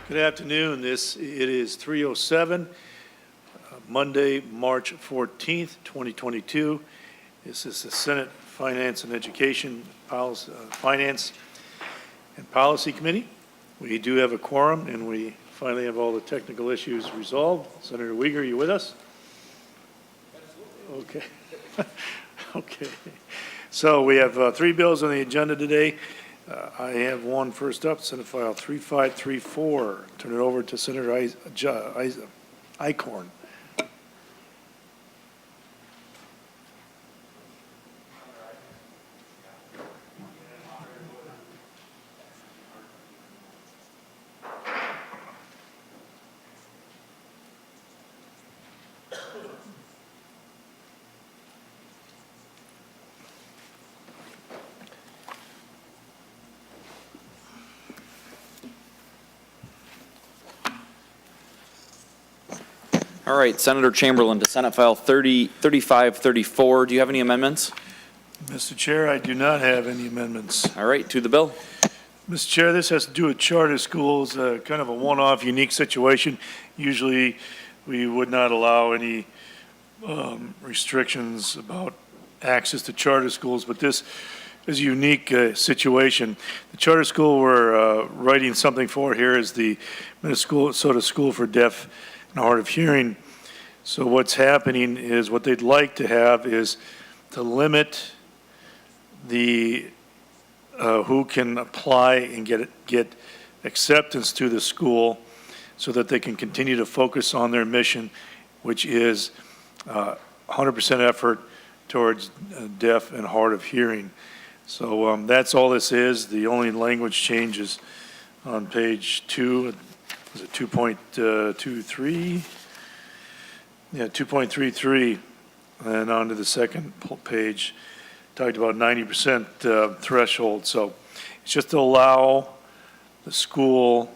Good afternoon. It is 3:07, Monday, March 14th, 2022. This is the Senate Finance and Education Finance and Policy Committee. We do have a quorum, and we finally have all the technical issues resolved. Senator Uyghur, are you with us? Okay. Okay. So we have three bills on the agenda today. I have one first up, Senate File 3534. Turn it over to Senator Eichhorn. All right, Senator Chamberlain to Senate File 3534. Do you have any amendments? Mr. Chair, I do not have any amendments. All right, to the bill. Mr. Chair, this has to do with charter schools, kind of a one-off unique situation. Usually we would not allow any restrictions about access to charter schools, but this is a unique situation. The charter school we're writing something for here is the Minnesota School for Deaf and Hard of Hearing. So what's happening is what they'd like to have is to limit the who can apply and get acceptance to the school so that they can continue to focus on their mission, which is 100% effort towards deaf and hard of hearing. So that's all this is. The only language change is on page 2. Is it 2.23? Yeah, 2.33. And on to the second page, talked about 90% threshold. So it's just to allow the school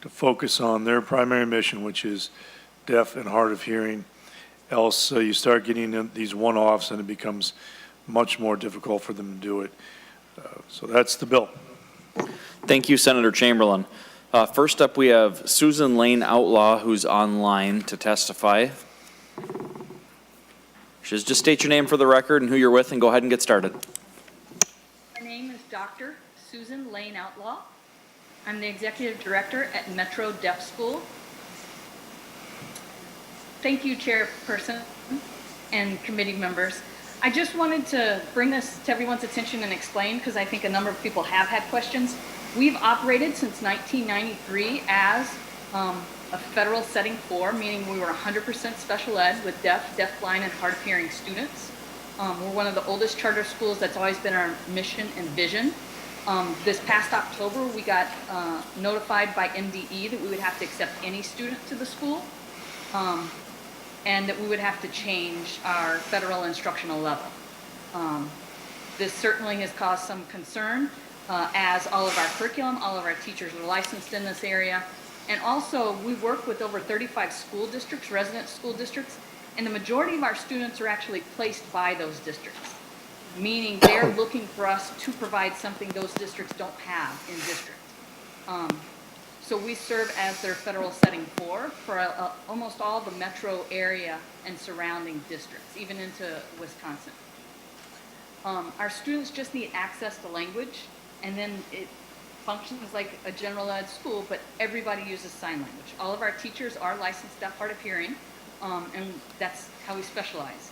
to focus on their primary mission, which is deaf and hard of hearing. Else you start getting these one-offs and it becomes much more difficult for them to do it. So that's the bill. Thank you, Senator Chamberlain. First up, we have Susan Lane Outlaw, who's online to testify. Just state your name for the record and who you're with, and go ahead and get started. My name is Dr. Susan Lane Outlaw. I'm the Executive Director at Metro Deaf School. Thank you, Chairperson and committee members. I just wanted to bring this to everyone's attention and explain, because I think a number of people have had questions. We've operated since 1993 as a federal setting 4, meaning we were 100% special ed with deaf, deafblind, and hard of hearing students. We're one of the oldest charter schools. That's always been our mission and vision. This past October, we got notified by MDE that we would have to accept any student to the school, and that we would have to change our federal instructional level. This certainly has caused some concern. As all of our curriculum, all of our teachers are licensed in this area. And also, we work with over 35 school districts, resident school districts, and the majority of our students are actually placed by those districts, meaning they're looking for us to provide something those districts don't have in district. So we serve as their federal setting 4 for almost all the metro area and surrounding districts, even into Wisconsin. Our students just need access to language, and then it functions like a general ed school, but everybody uses sign language. All of our teachers are licensed deaf, hard of hearing, and that's how we specialize.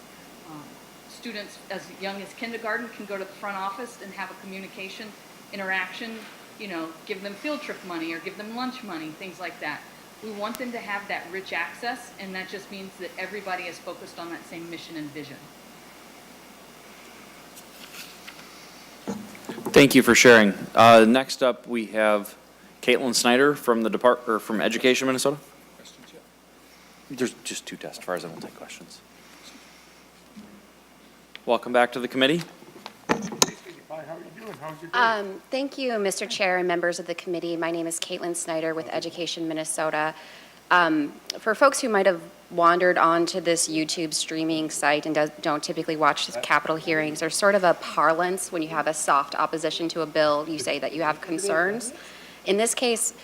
Students as young as kindergarten can go to the front office and have a communication interaction, you know, give them field trip money or give them lunch money, things like that. We want them to have that rich access, and that just means that everybody is focused on that same mission and vision. Thank you for sharing. Next up, we have Caitlin Snyder from the from Education Minnesota. There's just 2 testifiers. I won't take questions. Welcome back to the committee. Thank you, Mr. Chair and members of the committee. My name is Caitlin Snyder with Education Minnesota. For folks who might have wandered onto this YouTube streaming site and don't typically watch Capitol hearings, there's sort of a parlance when you have a soft opposition to a bill, you say that you have concerns. In this case,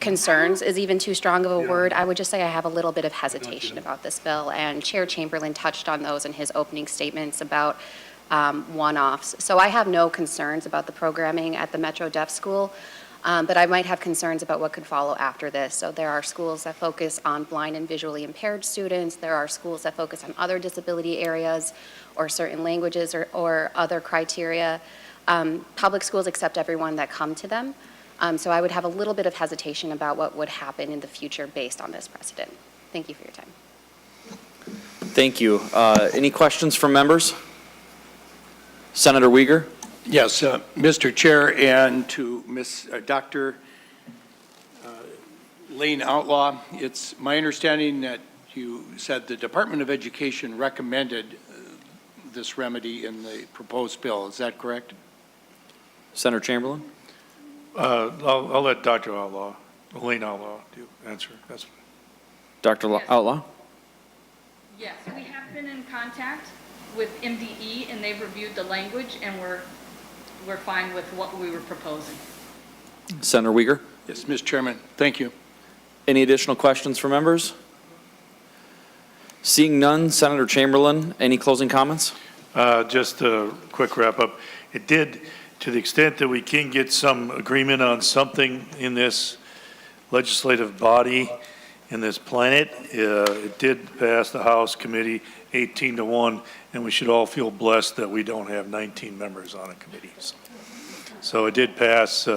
concerns is even too strong of a word. I would just say I have a little bit of hesitation about this bill, and Chair Chamberlain touched on those in his opening statements about one-offs. So I have no concerns about the programming at the Metro Deaf School, but I might have concerns about what could follow after this. So there are schools that focus on blind and visually impaired students. There are schools that focus on other disability areas or certain languages or other criteria. Public schools accept everyone that come to them. So I would have a little bit of hesitation about what would happen in the future based on this precedent. Thank you for your time. Thank you. Any questions from members? Senator Uyghur? Yes, Mr. Chair, and to Dr. Lane Outlaw, it's my understanding that you said the Department of Education recommended this remedy in the proposed bill. Is that correct? Senator Chamberlain? I'll let Dr. Outlaw, Lane Outlaw, answer. That's fine. Dr. Yes. Outlaw? Yes, we have been in contact with MDE, and they've reviewed the language, and we're fine with what we were proposing. Senator Uyghur? Yes, Mr. Chairman, thank you. Any additional questions from members? Seeing none, Senator Chamberlain, any closing comments? Just a quick wrap up. It did, to the extent that we can get some agreement on something in this legislative body, in this planet, it did pass the House committee 18-1, and we should all feel blessed that we don't have 19 members on a committee. So it did pass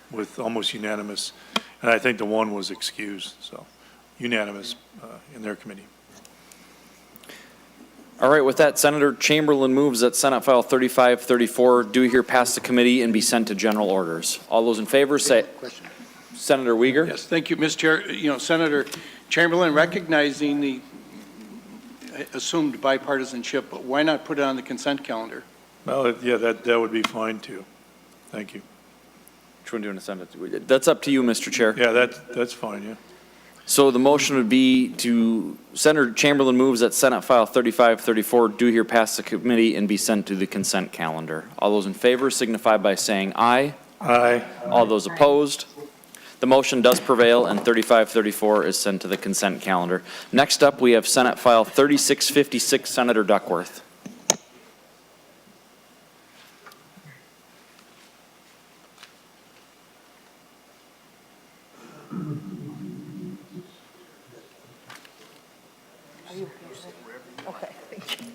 with almost unanimous, and I think the one was excused, so unanimous in their committee. All right, with that, Senator Chamberlain moves that Senate File 3534 do here pass the committee and be sent to general orders. All those in favor say, Question. Senator Uyghur? Yes, thank you, Mr. Chair. You know, Senator Chamberlain, recognizing the assumed bipartisanship, why not put it on the consent calendar? Well, yeah, that would be fine too. Thank you. Which one do you want to send it to? That's up to you, Mr. Chair. Yeah, that's fine, yeah. So the motion would be to, Senator Chamberlain moves that Senate File 3534 do here pass the committee and be sent to the consent calendar. All those in favor signify by saying aye. Aye. All those opposed? The motion does prevail, and 3534 is sent to the consent calendar. Next up, we have Senate File 3656, Senator Duckworth. Okay, thank you.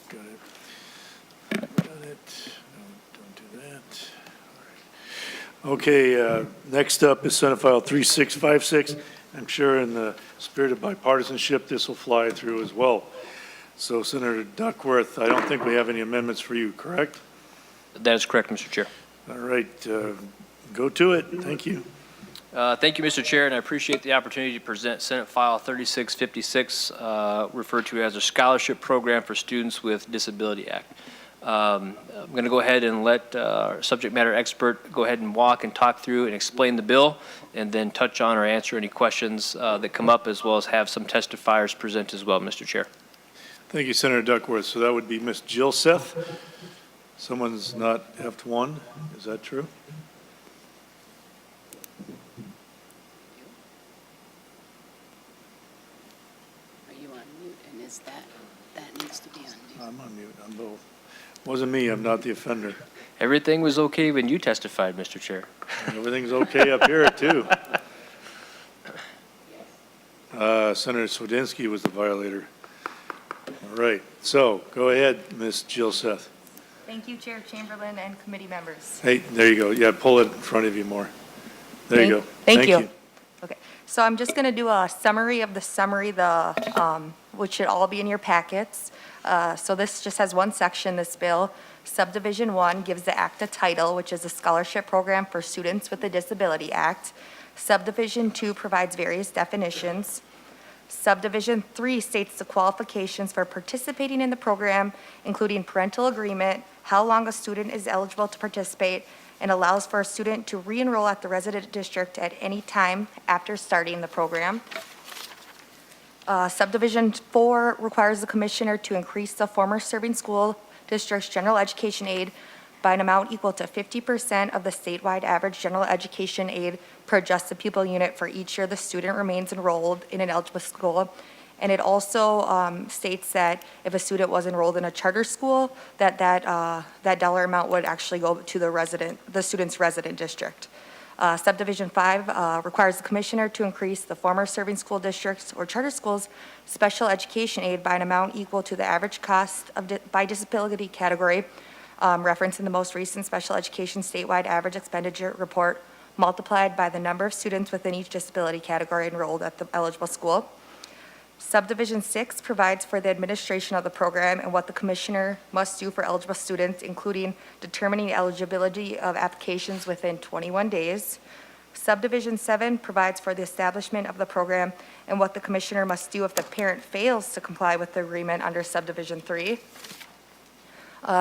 Got it. No, don't do that. All right. Okay, next up is Senate File 3656. I'm sure in the spirit of bipartisanship, this will fly through as well. So Senator Duckworth, I don't think we have any amendments for you, correct? That is correct, Mr. Chair. All right, go to it. Thank you. Thank you, Mr. Chair, and I appreciate the opportunity to present Senate File 3656, referred to as a scholarship program for students with Disability Act. I'm going to go ahead and let our subject matter expert go ahead and walk and talk through and explain the bill, and then touch on or answer any questions that come up, as well as have some testifiers present as well, Mr. Chair. Thank you, Senator Duckworth. So that would be Ms. Jill Seth. Someone's not F1, is that true? Are you on mute, and is that needs to be on mute? I'm on mute, I'm both. Wasn't me, I'm not the offender. Everything was okay when you testified, Mr. Chair. Everything's okay up here, too. Senator Swedinsky was the violator. All right, so go ahead, Ms. Jill Seth. Thank you, Chair Chamberlain and committee members. Hey, there you go. Yeah, pull it in front of you more. There you go. Thank you. Okay, so I'm just going to do a summary of the summary, which should all be in your packets. So this just has one section, this bill. Subdivision 1 gives the act a title, which is a scholarship program for students with the Disability Act. Subdivision 2 provides various definitions. Subdivision 3 states the qualifications for participating in the program, including parental agreement, how long a student is eligible to participate, and allows for a student to re-enroll at the resident district at any time after starting the program. Subdivision 4 requires the commissioner to increase the former serving school district's general education aid by an amount equal to 50% of the statewide average general education aid per adjusted pupil unit for each year the student remains enrolled in an eligible school. And it also states that if a student was enrolled in a charter school, that dollar amount would actually go to the student's resident district. Subdivision 5 requires the commissioner to increase the former serving school districts or charter schools' special education aid by an amount equal to the average cost of by disability category, referenced in the most recent special education statewide average expenditure report, multiplied by the number of students within each disability category enrolled at the eligible school. Subdivision 6 provides for the administration of the program and what the commissioner must do for eligible students, including determining eligibility of applications within 21 days. Subdivision 7 provides for the establishment of the program and what the commissioner must do if the parent fails to comply with the agreement under Subdivision 3.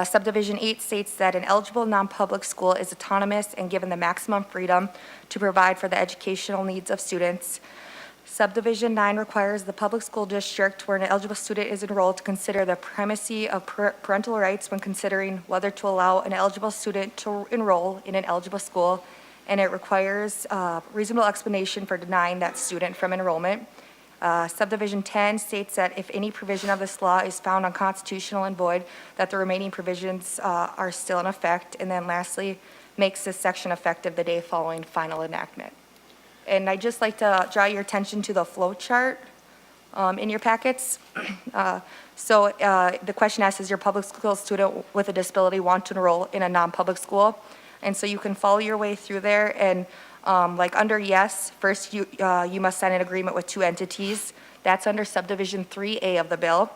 Subdivision 8 states that an eligible non-public school is autonomous and given the maximum freedom to provide for the educational needs of students. Subdivision 9 requires the public school district where an eligible student is enrolled to consider the primacy of parental rights when considering whether to allow an eligible student to enroll in an eligible school, and it requires reasonable explanation for denying that student from enrollment. Subdivision 10 states that if any provision of this law is found unconstitutional and void, that the remaining provisions are still in effect, and then lastly, makes this section effective the day following final enactment. And I'd just like to draw your attention to the flow chart in your packets. The question asks, is your public school student with a disability want to enroll in a non-public school? And so you can follow your way through there, and like under yes, first you must sign an agreement with two entities. That's under Subdivision 3A of the bill.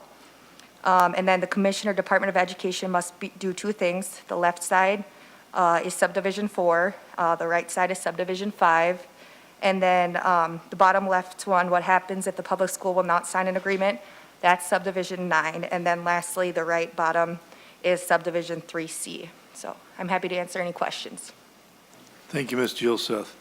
And then the Commissioner, Department of Education must do two things. The left side is Subdivision 4, the right side is Subdivision 5. And then the bottom left one, what happens if the public school will not sign an agreement? That's Subdivision 9. And then lastly, the right bottom is Subdivision 3C. So I'm happy to answer any questions. Thank you, Ms. Gilseth.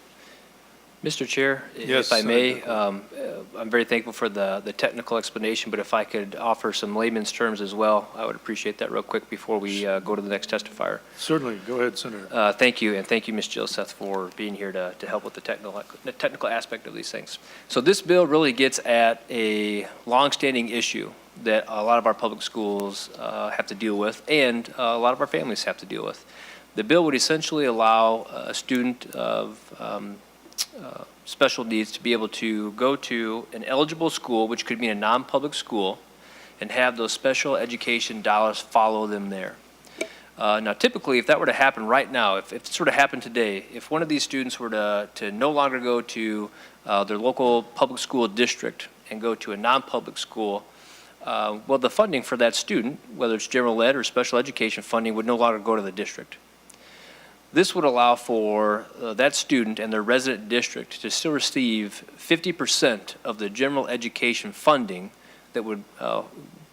Mr. Chair, Yes, if I may, I'm very thankful for the technical explanation, but if I could offer some layman's terms as well, I would appreciate that real quick before we go to the next testifier. Certainly. Go ahead, Senator. Thank you, and thank you, Ms. Gilseth, for being here to help with the technical aspect of these things. So this bill really gets at a longstanding issue that a lot of our public schools have to deal with, and a lot of our families have to deal with. The bill would essentially allow a student of special needs to be able to go to an eligible school, which could mean a non-public school, and have those special education dollars follow them there. Now, typically, if that were to happen right now, if this were to happen today, if one of these students were to no longer go to their local public school district and go to a non-public school, well, the funding for that student, whether it's general ed or special education funding, would no longer go to the district. This would allow for that student and their resident district to still receive 50% of the general education funding that would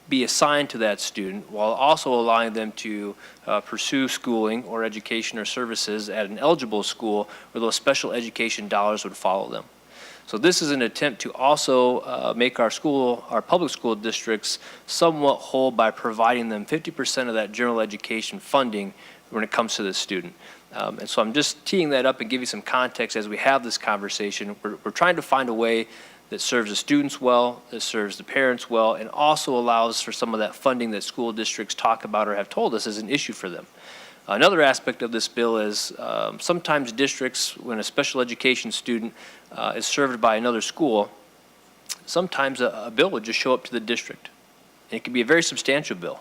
be assigned to that student, while also allowing them to pursue schooling or education or services at an eligible school where those special education dollars would follow them. So this is an attempt to also make our public school districts somewhat whole by providing them 50% of that general education funding when it comes to this student. And so I'm just teeing that up and give you some context as we have this conversation. We're trying to find a way that serves the students well, that serves the parents well, and also allows for some of that funding that school districts talk about or have told us is an issue for them. Another aspect of this bill is sometimes districts, when a special education student is served by another school, sometimes a bill would just show up to the district. And it could be a very substantial bill.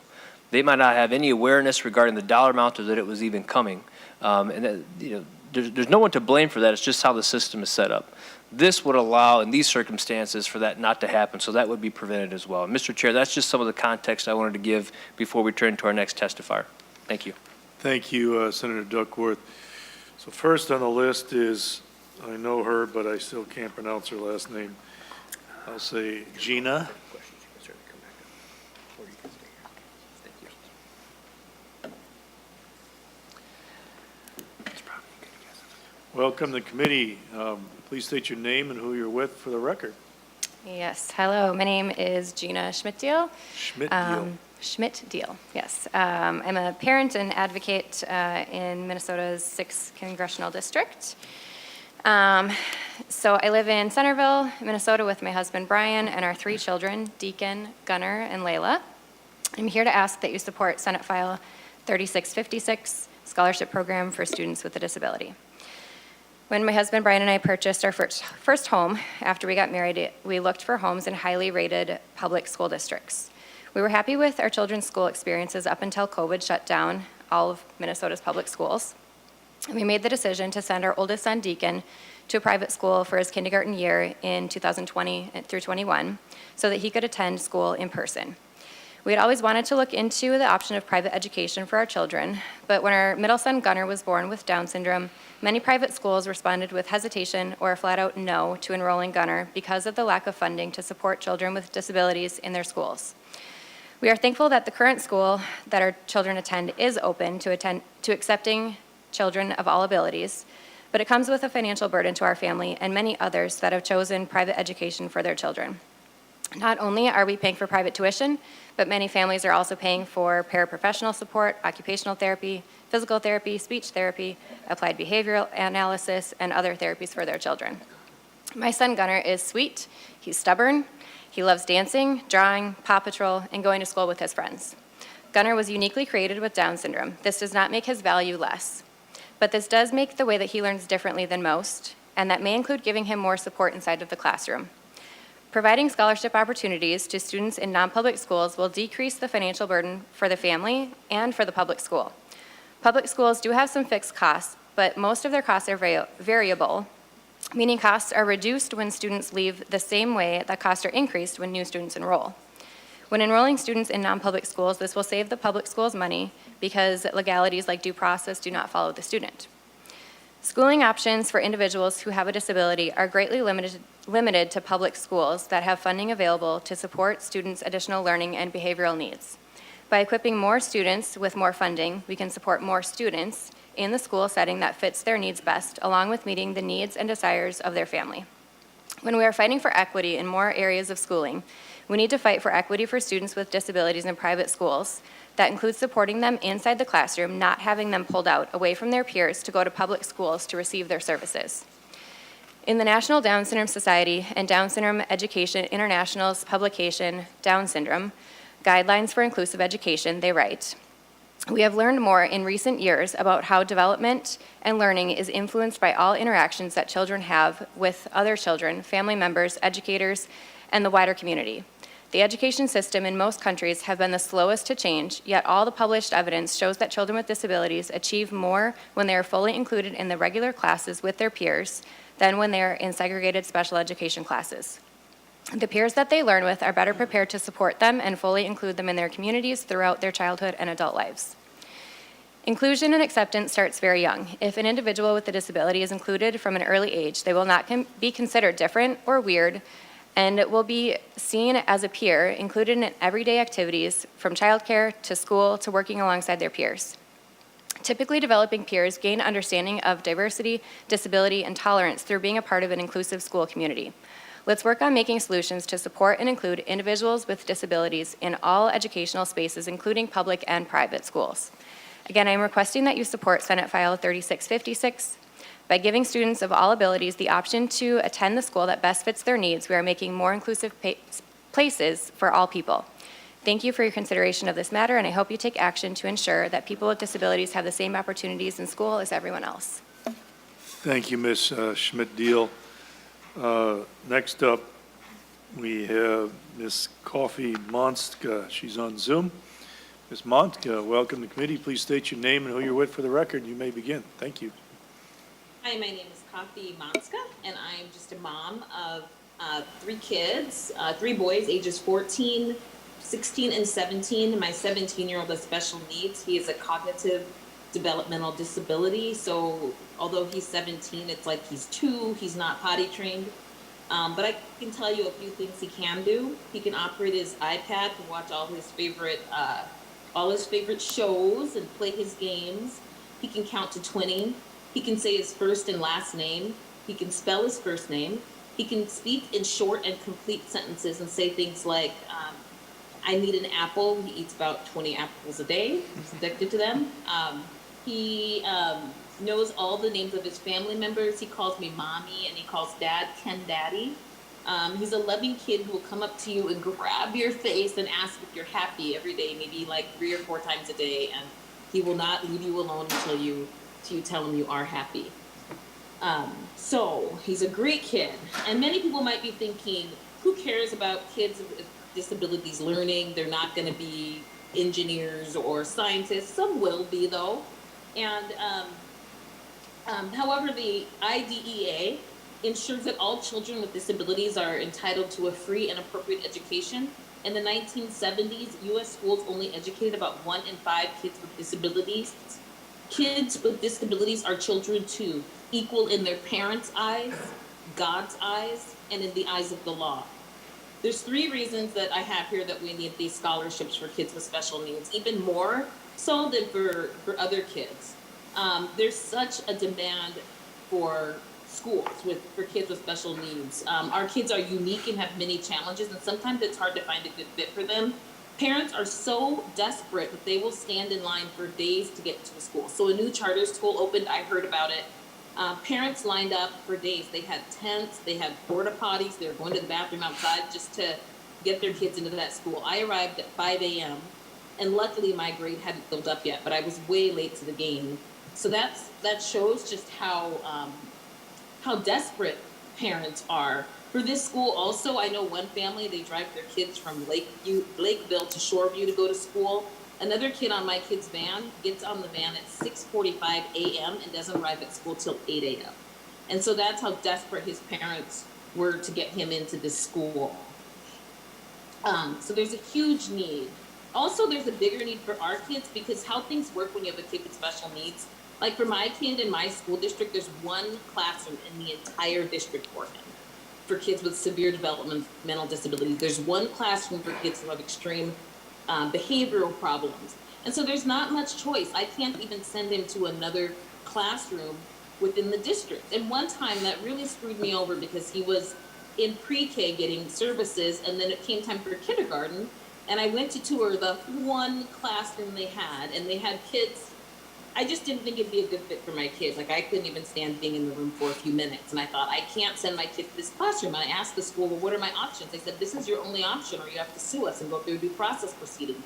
They might not have any awareness regarding the dollar amount or that it was even coming. There's no one to blame for that. It's just how the system is set up. This would allow, in these circumstances, for that not to happen, so that would be prevented as well. Mr. Chair, that's just some of the context I wanted to give before we turn to our next testifier. Thank you. Thank you, Senator Duckworth. So first on the list is, I know her, but I still can't pronounce her last name. I'll say Gina. Welcome to committee. Please state your name and who you're with for the record. Yes, hello, my name is Gina Schmidt-Deal. Schmidt-Deal. Schmidt-Deal, yes. I'm a parent and advocate in Minnesota's 6th Congressional District. So I live in Centerville, Minnesota with my husband Brian and our 3 children, Deacon, Gunnar, and Layla. I'm here to ask that you support Senate File 3656, Scholarship Program for Students with a Disability. When my husband Brian and I purchased our first home after we got married, we looked for homes in highly rated public school districts. We were happy with our children's school experiences up until COVID shut down all of Minnesota's public schools. And we made the decision to send our oldest son, Deacon, to a private school for his kindergarten year in 2020 through 21 so that he could attend school in person. We had always wanted to look into the option of private education for our children, but when our middle son Gunnar was born with Down syndrome, many private schools responded with hesitation or a flat-out no to enrolling Gunnar because of the lack of funding to support children with disabilities in their schools. We are thankful that the current school that our children attend is open to accepting children of all abilities, but it comes with a financial burden to our family and many others that have chosen private education for their children. Not only are we paying for private tuition, but many families are also paying for paraprofessional support, occupational therapy, physical therapy, speech therapy, applied behavioral analysis, and other therapies for their children. My son Gunnar is sweet, he's stubborn, he loves dancing, drawing, Paw Patrol, and going to school with his friends. Gunnar was uniquely created with Down syndrome. This does not make his value less, but this does make the way that he learns differently than most, and that may include giving him more support inside of the classroom. Providing scholarship opportunities to students in non-public schools will decrease the financial burden for the family and for the public school. Public schools do have some fixed costs, but most of their costs are variable, meaning costs are reduced when students leave the same way that costs are increased when new students enroll. When enrolling students in non-public schools, this will save the public schools money because legalities like due process do not follow the student. Schooling options for individuals who have a disability are greatly limited to public schools that have funding available to support students' additional learning and behavioral needs. By equipping more students with more funding, we can support more students in the school setting that fits their needs best, along with meeting the needs and desires of their family. When we are fighting for equity in more areas of schooling, we need to fight for equity for students with disabilities in private schools. That includes supporting them inside the classroom, not having them pulled out away from their peers to go to public schools to receive their services. In the National Down Syndrome Society and Down Syndrome Education International's publication, Down Syndrome, Guidelines for Inclusive Education, they write, "We have learned more in recent years about how development and learning is influenced by all interactions that children have with other children, family members, educators, and the wider community. The education system in most countries have been the slowest to change, yet all the published evidence shows that children with disabilities achieve more when they are fully included in the regular classes with their peers than when they are in segregated special education classes. The peers that they learn with are better prepared to support them and fully include them in their communities throughout their childhood and adult lives. Inclusion and acceptance starts very young. If an individual with a disability is included from an early age, they will not be considered different or weird, and will be seen as a peer, included in everyday activities from childcare to school to working alongside their peers. Typically, developing peers gain understanding of diversity, disability, and tolerance through being a part of an inclusive school community. Let's work on making solutions to support and include individuals with disabilities in all educational spaces, including public and private schools." Again, I'm requesting that you support Senate File 3656. By giving students of all abilities the option to attend the school that best fits their needs, we are making more inclusive places for all people. Thank you for your consideration of this matter, and I hope you take action to ensure that people with disabilities have the same opportunities in school as everyone else. Thank you, Ms. Schmidt-Deal. Next up, we have Ms. Coffey Monska. She's on Zoom. Ms. Montka, welcome to committee. Please state your name and who you're with for the record. You may begin. Thank you. Hi, my name is Courtney Hubers, and I'm just a mom of 3 kids, 3 boys, ages 14, 16, and 17. My 17-year-old has special needs. He has a cognitive developmental disability, so although he's 17, it's like he's 2, he's not potty trained. But I can tell you a few things he can do. He can operate his iPad to watch all his favorite shows and play his games. He can count to 20. He can say his first and last name. He can spell his first name. He can speak in short and complete sentences and say things like, I need an apple. He eats about 20 apples a day. He's addicted to them. He knows all the names of his family members. He calls me mommy, and he calls dad Ken daddy. He's a loving kid who will come up to you and grab your face and ask if you're happy every day, maybe like 3 or 4 times a day, and he will not leave you alone until you tell him you are happy. So he's a great kid, and many people might be thinking, who cares about kids with disabilities learning? They're not going to be engineers or scientists. Some will be, though. And however, the IDEA ensures that all children with disabilities are entitled to a free and appropriate education. In the 1970s, U.S. schools only educated about 1 in 5 kids with disabilities. Kids with disabilities are children too, equal in their parents' eyes, God's eyes, and in the eyes of the law. There's 3 reasons that I have here that we need these scholarships for kids with special needs, even more so than for other kids. There's such a demand for schools for kids with special needs. Our kids are unique and have many challenges, and sometimes it's hard to find a good fit for them. Parents are so desperate that they will stand in line for days to get to a school. So a new charter school opened, I heard about it. Parents lined up for days. They had tents, they had porta potties, they were going to the bathroom outside just to get their kids into that school. I arrived at 5 a.m. and luckily my grade hadn't filled up yet, but I was way late to the game. So that shows just how desperate parents are. For this school also, I know one family, they drive their kids from Lakeville to Shoreview to go to school. Another kid on my kid's van gets on the van at 6:45 a.m. and doesn't arrive at school till 8 a.m. And so that's how desperate his parents were to get him into this school. So there's a huge need. Also, there's a bigger need for our kids because how things work when you have a kid with special needs. Like for my kid in my school district, there's 1 classroom in the entire district for him. For kids with severe developmental disabilities, there's 1 classroom for kids who have extreme behavioral problems. And so there's not much choice. I can't even send him to another classroom within the district. And one time that really screwed me over because he was in pre-K getting services, and then it came time for kindergarten, and I went to tour the 1 classroom they had, and they had kids. I just didn't think it'd be a good fit for my kids. Like I couldn't even stand being in the room for a few minutes. And I thought, I can't send my kid to this classroom. And I asked the school, well, what are my options? They said, this is your only option, or you have to sue us and go through a due process proceeding.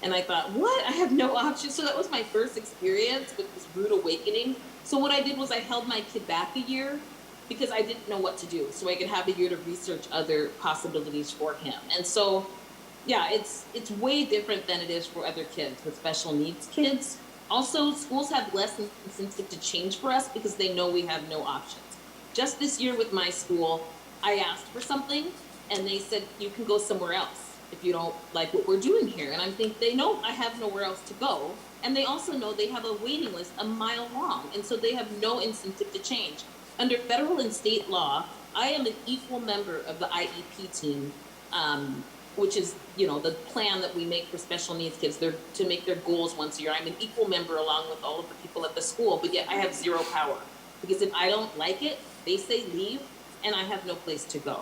And I thought, what? I have no option. So that was my first experience with this rude awakening. So what I did was I held my kid back a year because I didn't know what to do. So I could have a year to research other possibilities for him. And so, yeah, it's way different than it is for other kids with special needs kids. Also, schools have less incentive to change for us because they know we have no options. Just this year with my school, I asked for something and they said, you can go somewhere else if you don't like what we're doing here. And I'm thinking, they know I have nowhere else to go. And they also know they have a waiting list a mile long. And so they have no incentive to change. Under federal and state law, I am an equal member of the IEP team, which is, the plan that we make for special needs kids. They're to make their goals once a year. I'm an equal member along with all of the people at the school, but yet I have 0 power. Because if I don't like it, they say leave, and I have no place to go.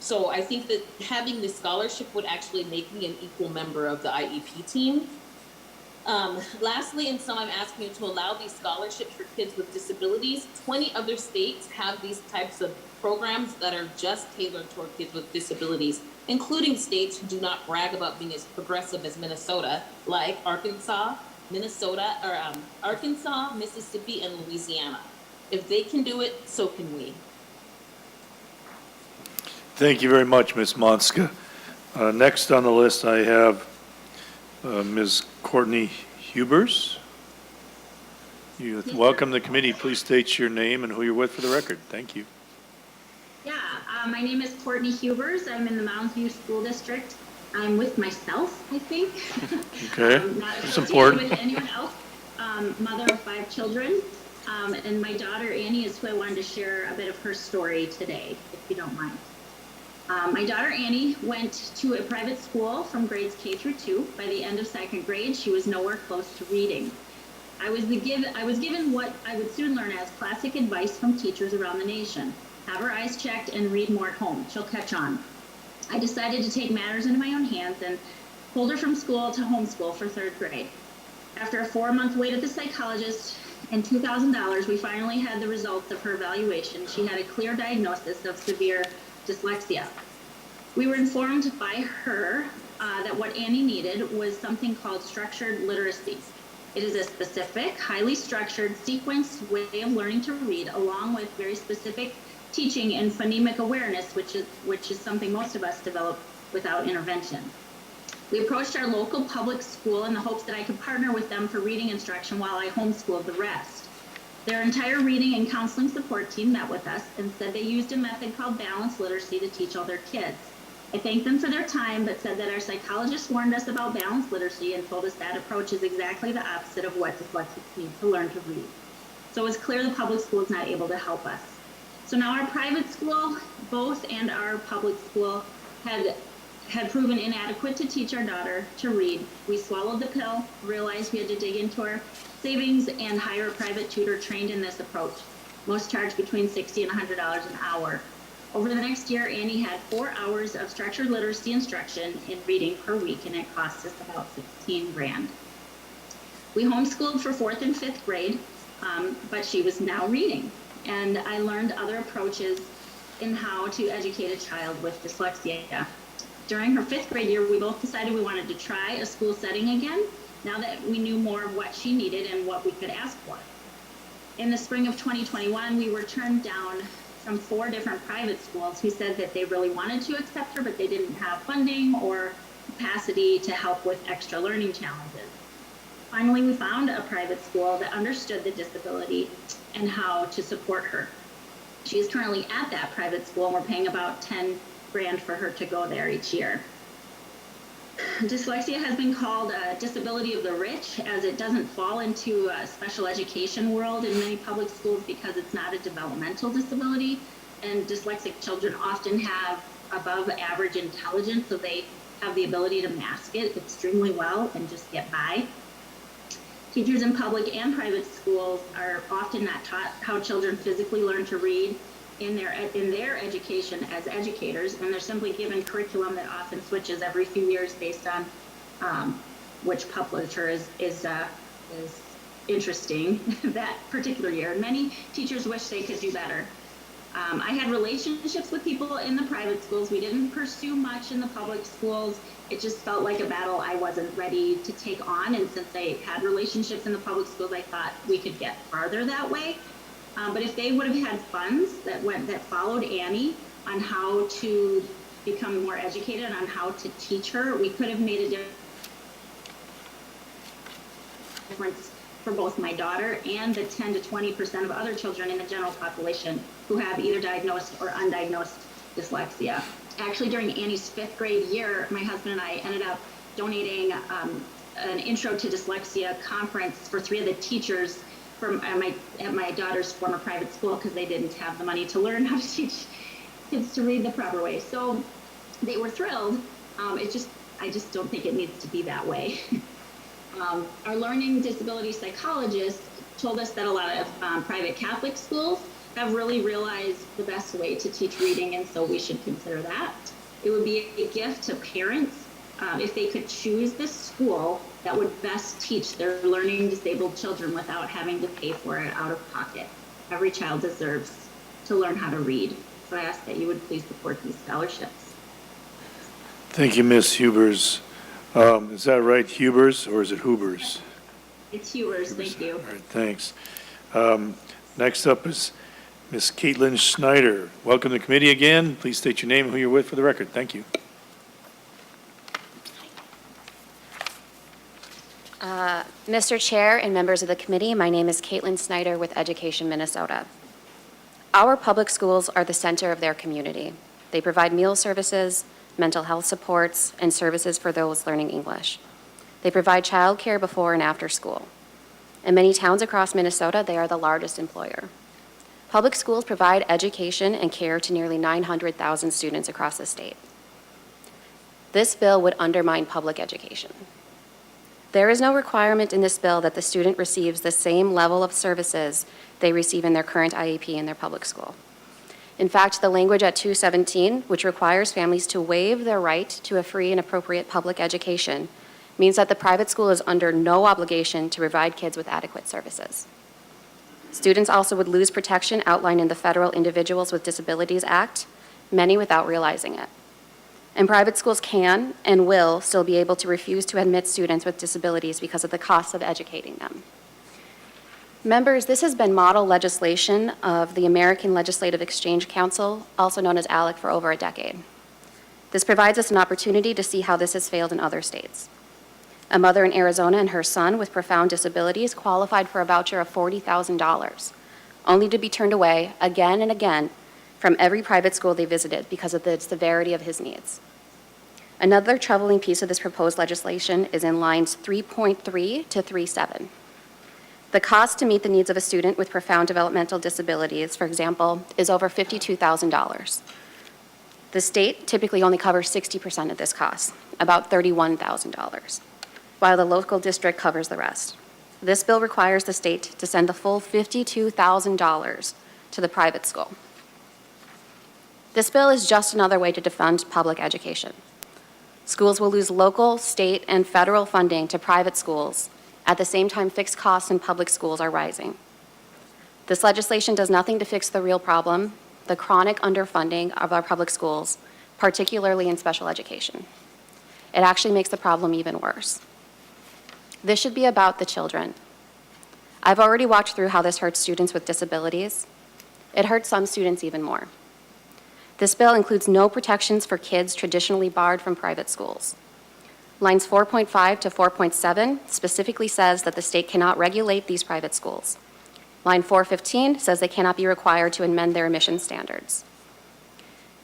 So I think that having this scholarship would actually make me an equal member of the IEP team. Lastly, and so I'm asking you to allow these scholarships for kids with disabilities. 20 other states have these types of programs that are just tailored toward kids with disabilities, including states who do not brag about being as progressive as Minnesota, like Arkansas, Arkansas, Mississippi, and Louisiana. If they can do it, so can we. Thank you very much, Ms. Monska. Next on the list, I have Ms. Courtney Hubers. Welcome to the committee. Please state your name and who you're with for the record. Thank you. Yeah, my name is Courtney Hubers. I'm in the Mounds View School District. I'm with myself, I think. Okay, not that's important. with anyone else. Mother of 5 children. And my daughter Annie is who I wanted to share a bit of her story today, if you don't mind. My daughter Annie went to a private school from grades K through 2. By the end of 2nd grade, she was nowhere close to reading. I was given what I would soon learn as classic advice from teachers around the nation. Have her eyes checked and read more at home. She'll catch on. I decided to take matters into my own hands and pulled her from school to homeschool for 3rd grade. After a 4-month wait at the psychologist and $2,000, we finally had the results of her evaluation. She had a clear diagnosis of severe dyslexia. We were informed by her that what Annie needed was something called structured literacy. It is a specific, highly structured, sequenced way of learning to read, along with very specific teaching and phonemic awareness, which is something most of us develop without intervention. We approached our local public school in the hopes that I could partner with them for reading instruction while I homeschooled the rest. Their entire reading and counseling support team met with us and said they used a method called balanced literacy to teach all their kids. I thanked them for their time, but said that our psychologist warned us about balanced literacy and told us that approach is exactly the opposite of what dyslexics need to learn to read. So it was clear the public school is not able to help us. So now our private school, both, and our public school had proven inadequate to teach our daughter to read. We swallowed the pill, realized we had to dig into our savings and hire a private tutor trained in this approach. Most charge between $60 and $100 an hour. Over the next year, Annie had 4 hours of structured literacy instruction in reading per week, and it cost us about $16 grand. We homeschooled for 4th and 5th grade, but she was now reading. And I learned other approaches in how to educate a child with dyslexia. During her 5th grade year, we both decided we wanted to try a school setting again, now that we knew more of what she needed and what we could ask for. In the spring of 2021, we were turned down from 4 different private schools who said that they really wanted to accept her, but they didn't have funding or capacity to help with extra learning challenges. Finally, we found a private school that understood the disability and how to support her. She is currently at that private school, and we're paying about 10 grand for her to go there each year. Dyslexia has been called a disability of the rich, as it doesn't fall into a special education world in many public schools because it's not a developmental disability, and dyslexic children often have above average intelligence, so they have the ability to mask it extremely well and just get by. Teachers in public and private schools are often not taught how children physically learn to read in their education as educators, and they're simply given curriculum that often switches every few years based on which publisher is interesting that particular year. And many teachers wish they could do better. I had relationships with people in the private schools. We didn't pursue much in the public schools. It just felt like a battle I wasn't ready to take on. And since I had relationships in the public schools, I thought we could get farther that way. But if they would have had funds that followed Annie on how to become more educated on how to teach her, we could have made a difference for both my daughter and the 10 to 20% of other children in the general population who have either diagnosed or undiagnosed dyslexia. Actually, during Annie's 5th grade year, my husband and I ended up donating an Intro to Dyslexia conference for 3 of the teachers from at my daughter's former private school, because they didn't have the money to learn how to teach kids to read the proper way. So they were thrilled. I just don't think it needs to be that way. Our learning disability psychologist told us that a lot of private Catholic schools have really realized the best way to teach reading, and so we should consider that. It would be a gift to parents if they could choose the school that would best teach their learning disabled children without having to pay for it out of pocket. Every child deserves to learn how to read. So I ask that you would please support these scholarships. Thank you, Ms. Hubers. Is that right, Hubers, or is it Hubers? It's Hubers, thank you. All right, thanks. Next up is Ms. Caitlin Snyder. Welcome to the committee again. Please state your name and who you're with for the record. Thank you. Mr. Chair and members of the committee, my name is Caitlin Snyder with Education Minnesota. Our public schools are the center of their community. They provide meal services, mental health supports, and services for those learning English. They provide child care before and after school. In many towns across Minnesota, they are the largest employer. Public schools provide education and care to nearly 900,000 students across the state. This bill would undermine public education. There is no requirement in this bill that the student receives the same level of services they receive in their current IEP in their public school. In fact, the language at 217, which requires families to waive their right to a free and appropriate public education, means that the private school is under no obligation to provide kids with adequate services. Students also would lose protection outlined in the Federal Individuals with Disabilities Act, many without realizing it. And private schools can and will still be able to refuse to admit students with disabilities because of the cost of educating them. Members, this has been model legislation of the American Legislative Exchange Council, also known as ALEC, for over a decade. This provides us an opportunity to see how this has failed in other states. A mother in Arizona and her son with profound disabilities qualified for a voucher of $40,000, only to be turned away again and again from every private school they visited because of the severity of his needs. Another troubling piece of this proposed legislation is in lines 3.3 to 3.7. The cost to meet the needs of a student with profound developmental disabilities, for example, is over $52,000. The state typically only covers 60% of this cost, about $31,000, while the local district covers the rest. This bill requires the state to send the full $52,000 to the private school. This bill is just another way to defund public education. Schools will lose local, state, and federal funding to private schools. At the same time, fixed costs in public schools are rising. This legislation does nothing to fix the real problem, the chronic underfunding of our public schools, particularly in special education. It actually makes the problem even worse. This should be about the children. I've already walked through how this hurts students with disabilities. It hurts some students even more. This bill includes no protections for kids traditionally barred from private schools. Lines 4.5 to 4.7 specifically says that the state cannot regulate these private schools. Line 415 says they cannot be required to amend their admission standards.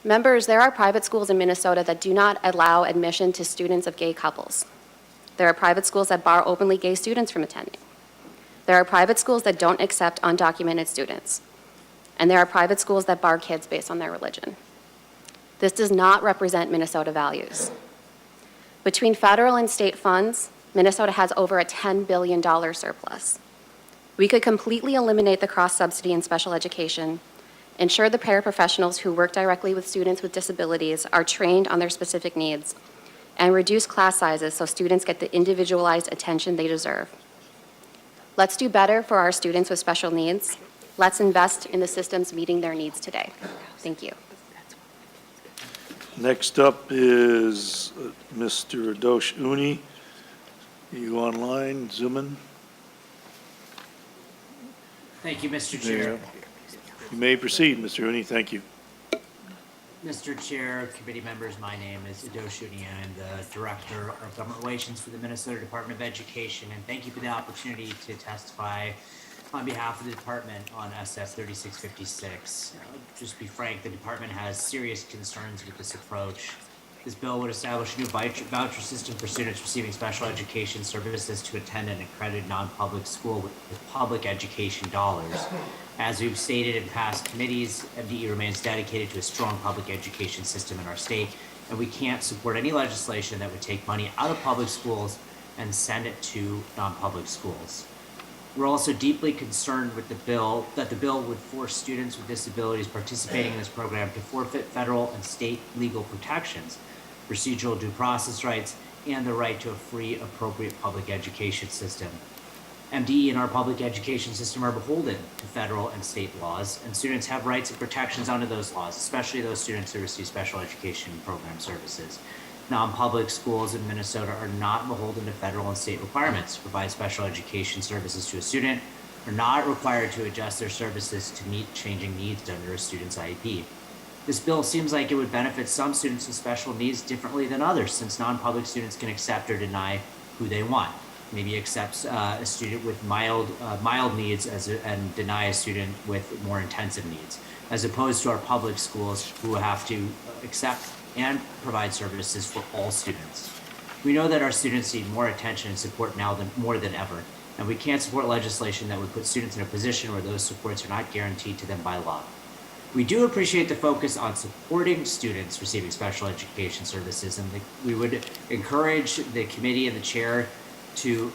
Members, there are private schools in Minnesota that do not allow admission to students of gay couples. There are private schools that bar openly gay students from attending. There are private schools that don't accept undocumented students. And there are private schools that bar kids based on their religion. This does not represent Minnesota values. Between federal and state funds, Minnesota has over a $10 billion surplus. We could completely eliminate the cross-subsidy in special education, ensure the paraprofessionals who work directly with students with disabilities are trained on their specific needs, and reduce class sizes so students get the individualized attention they deserve. Let's do better for our students with special needs. Let's invest in the systems meeting their needs today. Thank you. Next up is Mr. Dosh Uni. Are you online, Zoom in? Thank you, Mr. There you Chair. go. You may proceed, Mr. Uni. Thank you. Mr. Chair, committee members, my name is Ido Shuni. I'm the Director of Government Relations for the Minnesota Department of Education, and thank you for the opportunity to testify on behalf of the department on SF 3656. Just be frank, the department has serious concerns with this approach. This bill would establish a new voucher system for students receiving special education services to attend an accredited non-public school with public education dollars. As we've stated in past committees, MDE remains dedicated to a strong public education system in our state, and we can't support any legislation that would take money out of public schools and send it to non-public schools. We're also deeply concerned with the bill would force students with disabilities participating in this program to forfeit federal and state legal protections, procedural due process rights, and the right to a free, appropriate public education system. MDE and our public education system are beholden to federal and state laws, and students have rights and protections under those laws, especially those students who receive special education program services. Non-public schools in Minnesota are not beholden to federal and state requirements to provide special education services to a student, are not required to adjust their services to meet changing needs under a student's IEP. This bill seems like it would benefit some students with special needs differently than others, since non-public students can accept or deny who they want. Maybe accepts a student with mild needs and deny a student with more intensive needs, as opposed to our public schools who have to accept and provide services for all students. We know that our students need more attention and support now more than ever, and we can't support legislation that would put students in a position where those supports are not guaranteed to them by law. We do appreciate the focus on supporting students receiving special education services, and we would encourage the committee and the chair to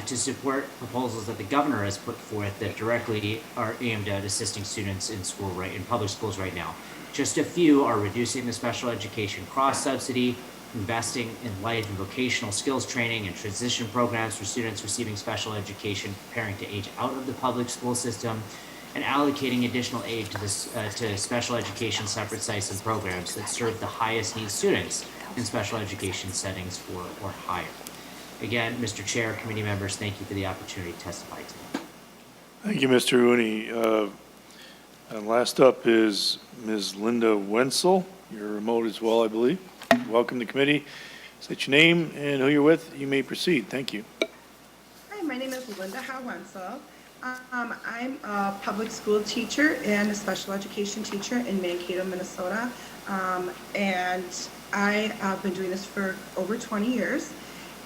to support proposals that the governor has put forth that directly are aimed at assisting students in public schools right now. Just a few are reducing the special education cross subsidy, investing in life and vocational skills training and transition programs for students receiving special education, preparing to age out of the public school system, and allocating additional aid to to special education separate sites and programs that serve the highest need students in special education settings or higher. Again, Mr. Chair, committee members, thank you for the opportunity to testify today. Thank you, Mr. Rooney. And last up is Ms. Linda Wenzel. You're remote as well, I believe. Welcome to committee. State your name and who you're with. You may proceed. Thank you. Hi, my name is Linda Wenzel. I'm a public school teacher and a special education teacher in Mankato, Minnesota. And I have been doing this for over 20 years.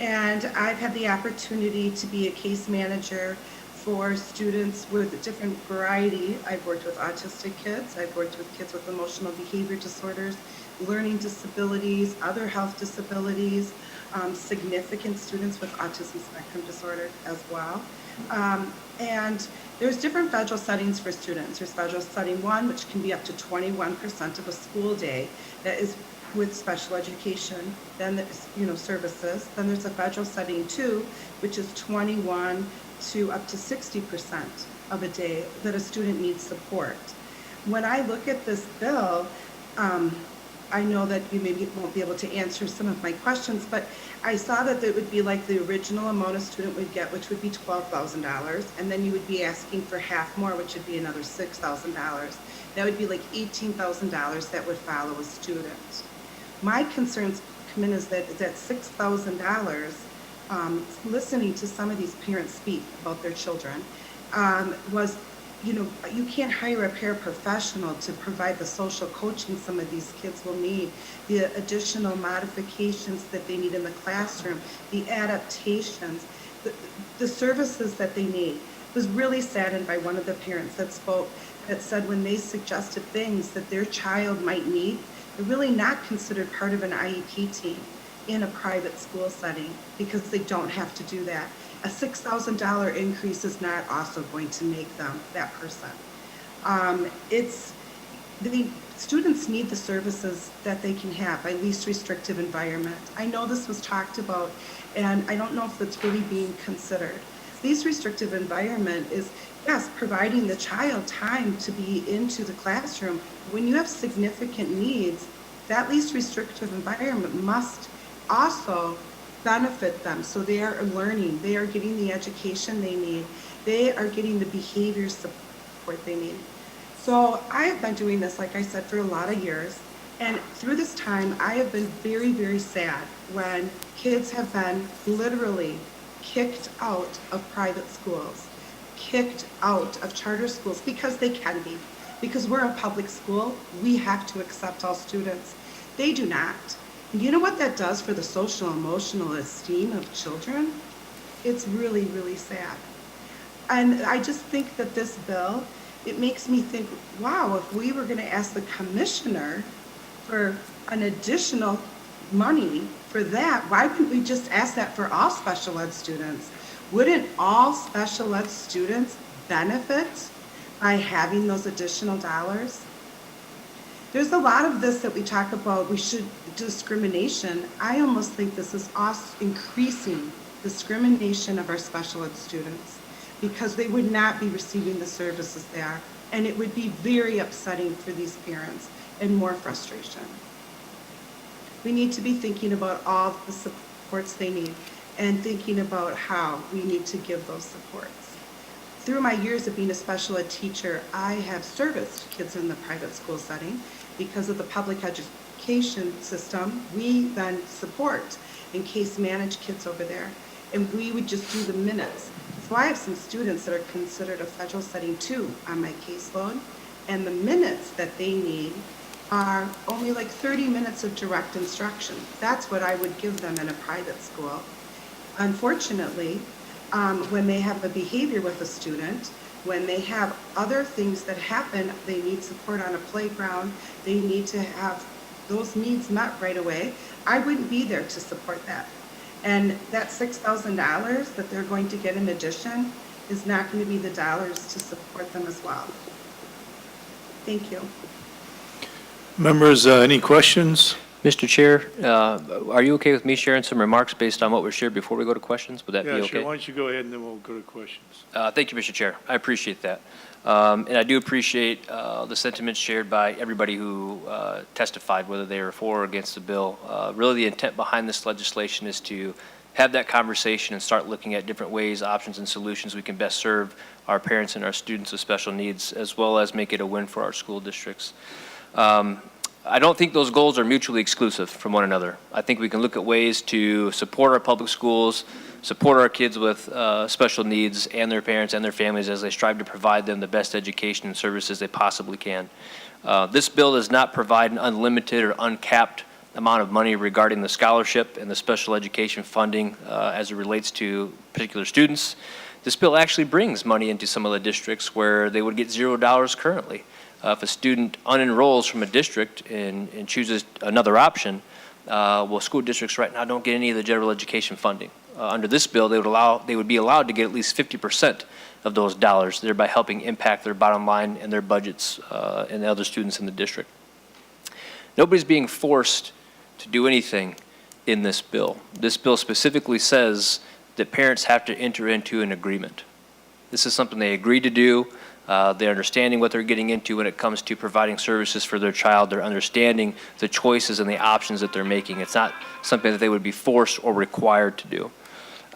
And I've had the opportunity to be a case manager for students with a different variety. I've worked with autistic kids. I've worked with kids with emotional behavior disorders, learning disabilities, other health disabilities, significant students with autism spectrum disorder as well. And there's different federal settings for students. There's federal setting 1, which can be up to 21% of a school day that is with special education, then there's, services. Then there's a federal setting 2, which is 21 to up to 60% of a day that a student needs support. When I look at this bill, I know that you maybe won't be able to answer some of my questions, but I saw that it would be like the original amount a student would get, which would be $12,000, and then you would be asking for half more, which would be another $6,000. That would be like $18,000 that would follow a student. My concerns come in is that $6,000, listening to some of these parents speak about their children, was, you can't hire a paraprofessional to provide the social coaching some of these kids will need, the additional modifications that they need in the classroom, the adaptations, the services that they need. I was really saddened by one of the parents that spoke that said when they suggested things that their child might need, they're really not considered part of an IEP team in a private school setting because they don't have to do that. A $6,000 increase is not also going to make them that person. The students need the services that they can have by least restrictive environment. I know this was talked about, and I don't know if it's really being considered. Least restrictive environment is, yes, providing the child time to be into the classroom. When you have significant needs, that least restrictive environment must also benefit them. So they are learning, they are getting the education they need, they are getting the behavior support they need. So I have been doing this, like I said, for a lot of years. And through this time, I have been very, very sad when kids have been literally kicked out of private schools, kicked out of charter schools because they can be. Because we're a public school, we have to accept all students. They do not. And you know what that does for the social emotional esteem of children? It's really, really sad. And I just think that this bill, it makes me think, wow, if we were going to ask the commissioner for an additional money for that, why wouldn't we just ask that for all special ed students? Wouldn't all special ed students benefit by having those additional dollars? There's a lot of this that we talk about, discrimination. I almost think this is us increasing discrimination of our special ed students because they would not be receiving the services they are. And it would be very upsetting for these parents and more frustration. We need to be thinking about all the supports they need and thinking about how we need to give those supports. Through my years of being a special ed teacher, I have serviced kids in the private school setting. Because of the public education system, we then support and case manage kids over there. And we would just do the minutes. So I have some students that are considered a federal setting 2 on my caseload. And the minutes that they need are only like 30 minutes of direct instruction. That's what I would give them in a private school. Unfortunately, when they have a behavior with a student, when they have other things that happen, they need support on a playground, they need to have those needs met right away, I wouldn't be there to support that. And that $6,000 that they're going to get in addition is not going to be the dollars to support them as well. Thank you. Members, any questions? Mr. Chair, are you okay with me sharing some remarks based on what was shared before we go to questions? Would that be Yeah, okay? sure. Why don't you go ahead and then we'll go to questions. Thank you, Mr. Chair. I appreciate that. And I do appreciate the sentiments shared by everybody who testified, whether they were for or against the bill. Really, the intent behind this legislation is to have that conversation and start looking at different ways, options, and solutions we can best serve our parents and our students with special needs, as well as make it a win for our school districts. I don't think those goals are mutually exclusive from one another. I think we can look at ways to support our public schools, support our kids with special needs and their parents and their families as they strive to provide them the best education and services they possibly can. This bill does not provide an unlimited or uncapped amount of money regarding the scholarship and the special education funding as it relates to particular students. This bill actually brings money into some of the districts where they would get $0 currently. If a student unenrolls from a district and chooses another option, well, school districts right now don't get any of the general education funding. Under this bill, they would be allowed to get at least 50% of those dollars, thereby helping impact their bottom line and their budgets and the other students in the district. Nobody's being forced to do anything in this bill. This bill specifically says that parents have to enter into an agreement. This is something they agreed to do. They're understanding what they're getting into when it comes to providing services for their child. They're understanding the choices and the options that they're making. It's not something that they would be forced or required to do.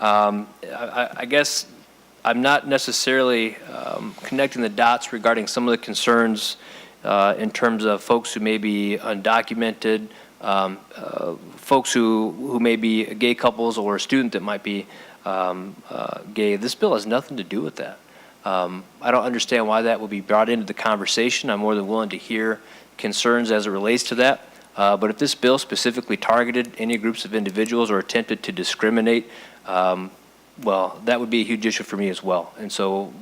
I guess I'm not necessarily connecting the dots regarding some of the concerns in terms of folks who may be undocumented, folks who may be gay couples, or a student that might be gay. This bill has nothing to do with that. I don't understand why that would be brought into the conversation. I'm more than willing to hear concerns as it relates to that. But if this bill specifically targeted any groups of individuals or attempted to discriminate, well, that would be a huge issue for me as well. And so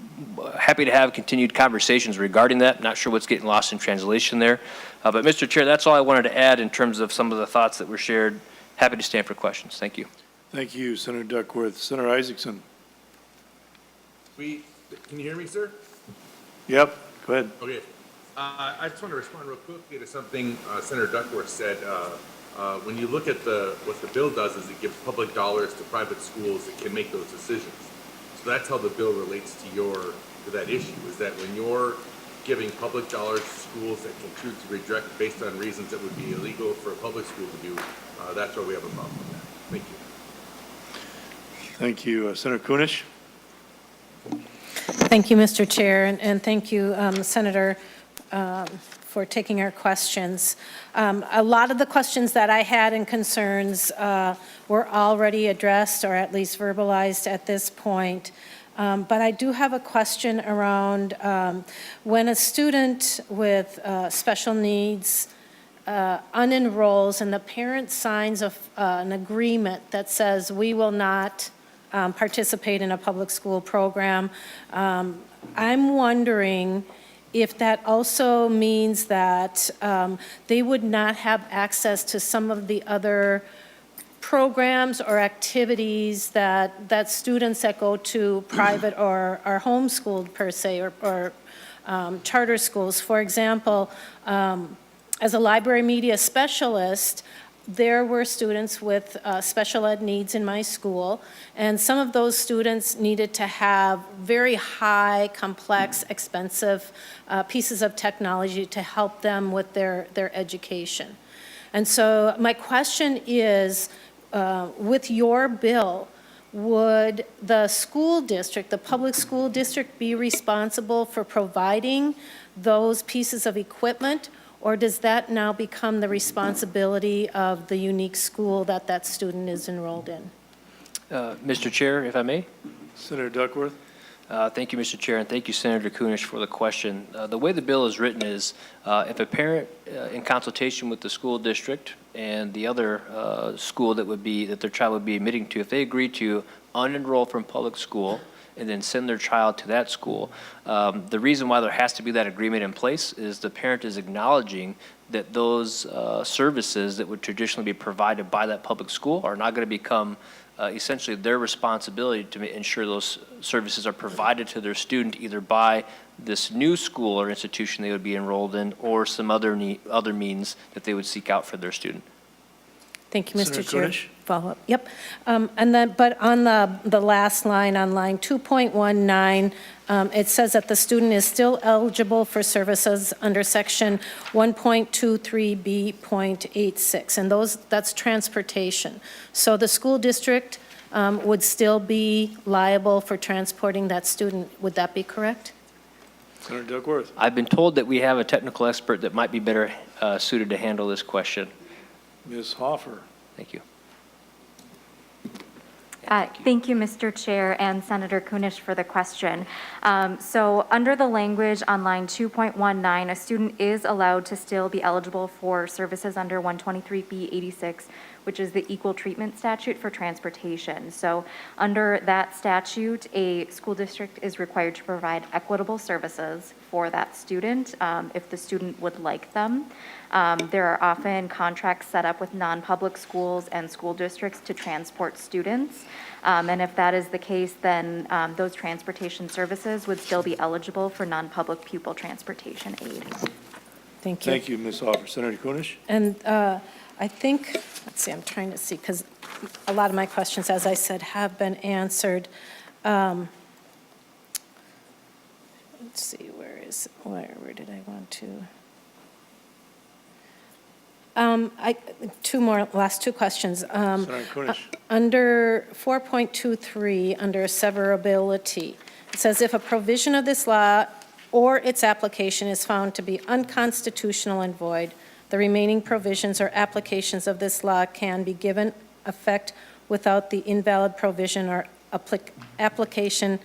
happy to have continued conversations regarding that. Not sure what's getting lost in translation there. But Mr. Chair, that's all I wanted to add in terms of some of the thoughts that were shared. Happy to stand for questions. Thank you. Thank you, Senator Duckworth. Senator Isaacson. Can you hear me, sir? Yep, go ahead. Okay. I just want to respond real quickly to something Senator Duckworth said. When you look at what the bill does is it gives public dollars to private schools that can make those decisions. So that's how the bill relates to that issue, is that when you're giving public dollars to schools that can choose to reject based on reasons that would be illegal for a public school to do, that's why we have a problem with that. Thank you. Thank you. Senator Kunish. Thank you, Mr. Chair, and thank you, Senator, for taking our questions. A lot of the questions that I had and concerns were already addressed or at least verbalized at this point. But I do have a question around when a student with special needs unenrolls and the parent signs an agreement that says we will not participate in a public school program. I'm wondering if that also means that they would not have access to some of the other programs or activities that students that go to private or are homeschooled per se or charter schools. For example, as a library media specialist, there were students with special ed needs in my school, and some of those students needed to have very high, complex, expensive pieces of technology to help them with their education. And so my question is, with your bill, would the school district, the public school district, be responsible for providing those pieces of equipment? Or does that now become the responsibility of the unique school that that student is enrolled in? Mr. Chair, if I may. Senator Duckworth. Thank you, Mr. Chair, and thank you, Senator Kunish, for the question. The way the bill is written is if a parent, in consultation with the school district and the other school that their child would be admitting to, if they agree to unenroll from public school and then send their child to that school. The reason why there has to be that agreement in place is the parent is acknowledging that those services that would traditionally be provided by that public school are not going to become essentially their responsibility to ensure those services are provided to their student either by this new school or institution they would be enrolled in or some other means that they would seek out for their student. Thank you, Mr. Senator Chair. Kunesh? Follow-up, yep. And then, but on the last line, on line 2.19, it says that the student is still eligible for services under section 1.23B.86, and that's transportation. So the school district would still be liable for transporting that student. Would that be correct? Senator Duckworth. I've been told that we have a technical expert that might be better suited to handle this question. Ms. Hoffer. Thank you. Thank you, Mr. Chair and Senator Kunesh for the question. So under the language on line 2.19, a student is allowed to still be eligible for services under 123B86, which is the equal treatment statute for transportation. So under that statute, a school district is required to provide equitable services for that student if the student would like them. There are often contracts set up with non-public schools and school districts to transport students. And if that is the case, then those transportation services would still be eligible for non-public pupil transportation aid. Thank you. Thank you, Ms. Hoffer. Senator Kunesh? And I think, let's see, I'm trying to see, because a lot of my questions, as I said, have been answered. Let's see, where did I want to? Last two questions. Senator Kunesh. Under 4.23, under severability, it says if a provision of this law or its application is found to be unconstitutional and void, the remaining provisions or applications of this law can be given effect without the invalid provision or application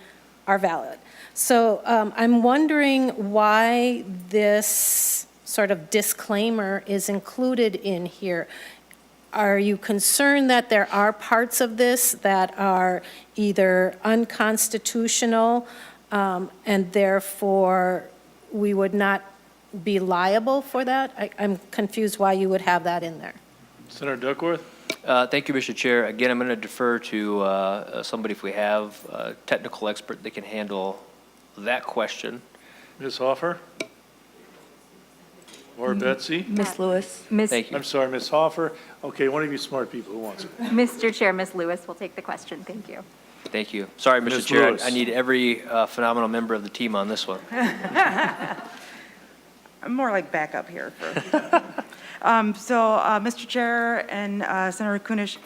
are valid. So I'm wondering why this sort of disclaimer is included in here. Are you concerned that there are parts of this that are either unconstitutional and therefore we would not be liable for that? I'm confused why you would have that in there. Senator Duckworth. Thank you, Mr. Chair. Again, I'm going to defer to somebody, if we have a technical expert that can handle that question. Ms. Hoffer? Or Betsy? Ms. Lewis. Thank you. I'm sorry, Ms. Hoffer. Okay, one of you smart people, who wants it? Mr. Chair, Ms. Lewis will take the question. Thank you. Thank you. Sorry, Mr. Ms. Chair. Lewis. I need every phenomenal member of the team on this one. I'm more like backup here. Mr. Chair and Senator Kunesh,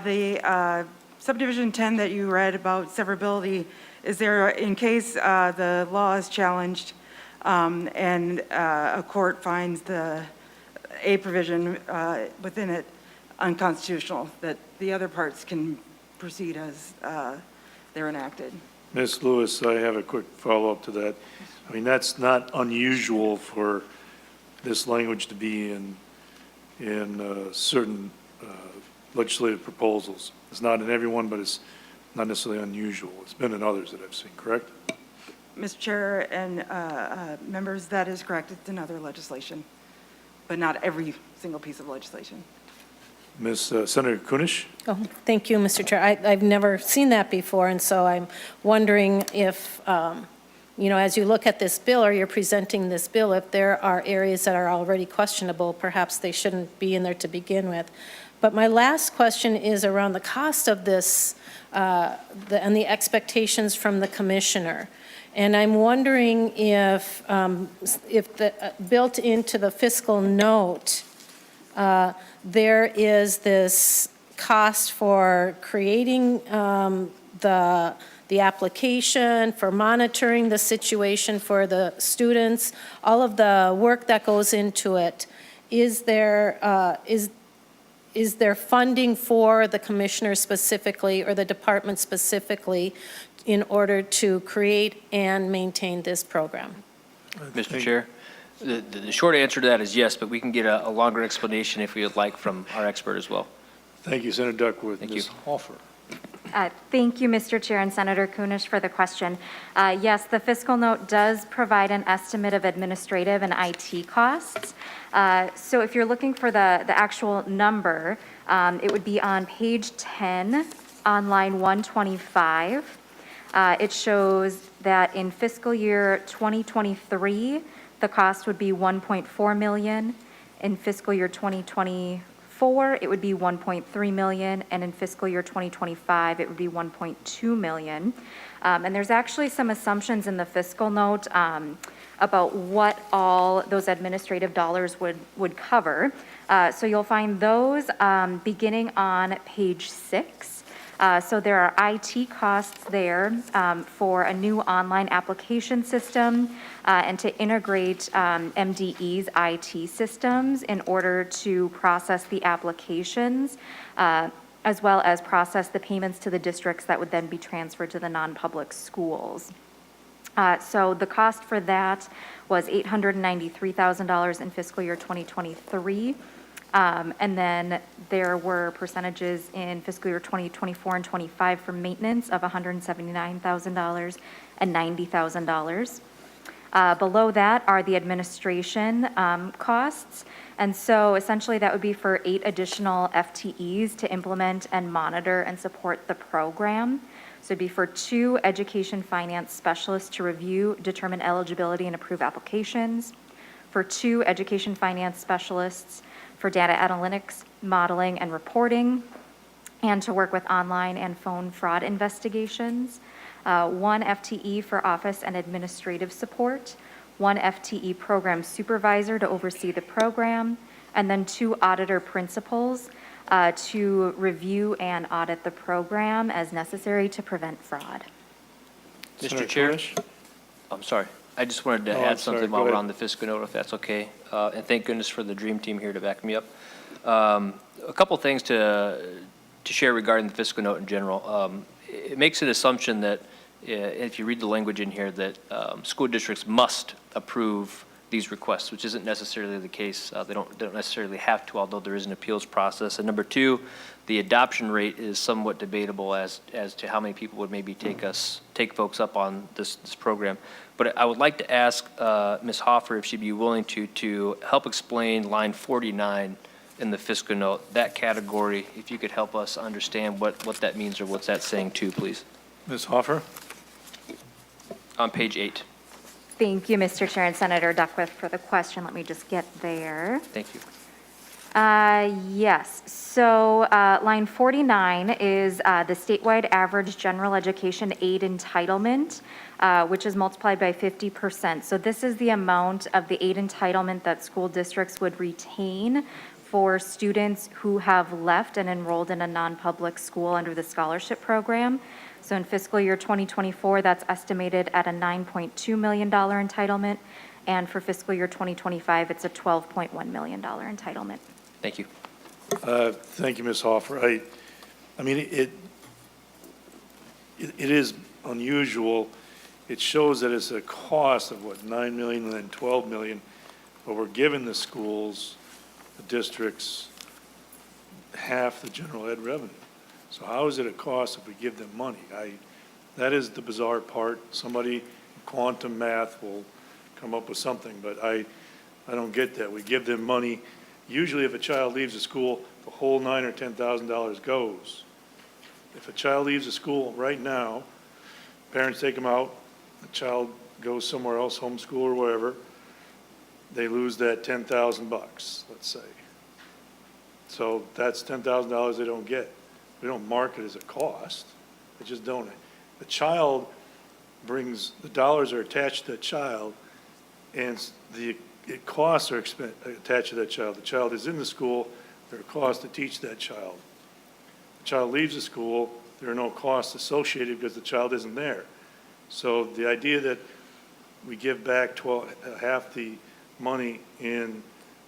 the subdivision 10 that you read about severability, is there, in case the law is challenged and a court finds the A provision within it unconstitutional, that the other parts can proceed as they're enacted? Ms. Lewis, I have a quick follow-up to that. I mean, that's not unusual for this language to be in certain legislative proposals. It's not in every one, but it's not necessarily unusual. It's been in others that I've seen, correct? Mr. Chair and members, that is correct. It's in other legislation, but not every single piece of legislation. Ms. Senator Kunesh? Oh, thank you, Mr. Chair. I've never seen that before, and so I'm wondering if, as you look at this bill or you're presenting this bill, if there are areas that are already questionable, perhaps they shouldn't be in there to begin with. But my last question is around the cost of this and the expectations from the commissioner. And I'm wondering if built into the fiscal note, there is this cost for creating the application, for monitoring the situation for the students, all of the work that goes into it. Is there funding for the commissioner specifically or the department specifically in order to create and maintain this program? Mr. Chair, the short answer to that is yes, but we can get a longer explanation if we would like from our expert as well. Thank you, Senator Duckworth. Thank Ms. you. Hoffer. Thank you, Mr. Chair and Senator Kunesh, for the question. Yes, the fiscal note does provide an estimate of administrative and IT costs. So if you're looking for the actual number, it would be on page 10 on line 125, it shows that in fiscal year 2023, the cost would be 1.4 million. In fiscal year 2024, it would be 1.3 million, and in fiscal year 2025, it would be 1.2 million. And there's actually some assumptions in the fiscal note about what all those administrative dollars would cover. So you'll find those beginning on page 6. So there are IT costs there for a new online application system and to integrate MDE's IT systems in order to process the applications, as well as process the payments to the districts that would then be transferred to the non-public schools. So the cost for that was $893,000 in fiscal year 2023. And then there were percentages in fiscal year 2024 and 25 for maintenance of $179,000 and $90,000. Below that are the administration costs. And so essentially that would be for 8 additional FTEs to implement and monitor and support the program. So it'd be for 2 education finance specialists to review, determine eligibility, and approve applications, for 2 education finance specialists for data analytics, modeling, and reporting, and to work with online and phone fraud investigations, 1 FTE for office and administrative support, 1 FTE program supervisor to oversee the program, and then 2 auditor principals to review and audit the program as necessary to prevent fraud. Mr. Chair? I'm sorry. I just wanted to add something while we're on the fiscal note, if that's okay. And thank goodness for the dream team here to back me up. A couple things to share regarding the fiscal note in general. It makes an assumption that if you read the language in here that school districts must approve these requests, which isn't necessarily the case. They don't necessarily have to, although there is an appeals process. And number 2, the adoption rate is somewhat debatable as to how many people would maybe take folks up on this program. But I would like to ask Ms. Hoffer if she'd be willing to help explain line 49 in the fiscal note, that category, if you could help us understand what that means or what's that saying too, please. Ms. Hoffer? On page 8. Thank you, Mr. Chair and Senator Duckworth, for the question. Let me just get there. Thank you. Yes, so line 49 is the statewide average general education aid entitlement, which is multiplied by 50%. So this is the amount of the aid entitlement that school districts would retain for students who have left and enrolled in a non-public school under the scholarship program. So in fiscal year 2024, that's estimated at a $9.2 million entitlement. And for fiscal year 2025, it's a $12.1 million entitlement. Thank you. Thank you, Ms. Hoffer. I mean, it is unusual. It shows that it's a cost of what, $9 million and then $12 million, but we're giving the schools, the districts, half the general ed revenue. So how is it a cost if we give them money? That is the bizarre part. Somebody in quantum math will come up with something, but I don't get that. We give them money. Usually if a child leaves a school, the whole $9,000 or $10,000 goes. If a child leaves a school right now, parents take them out, the child goes somewhere else, homeschool or wherever, they lose that $10,000, let's say. So that's $10,000 they don't get. We don't mark it as a cost. They just don't. The child brings, the dollars are attached to the child, and the costs are attached to that child. The child is in the school, there are costs to teach that child. The child leaves the school, there are no costs associated because the child isn't there. So the idea that we give back half the money in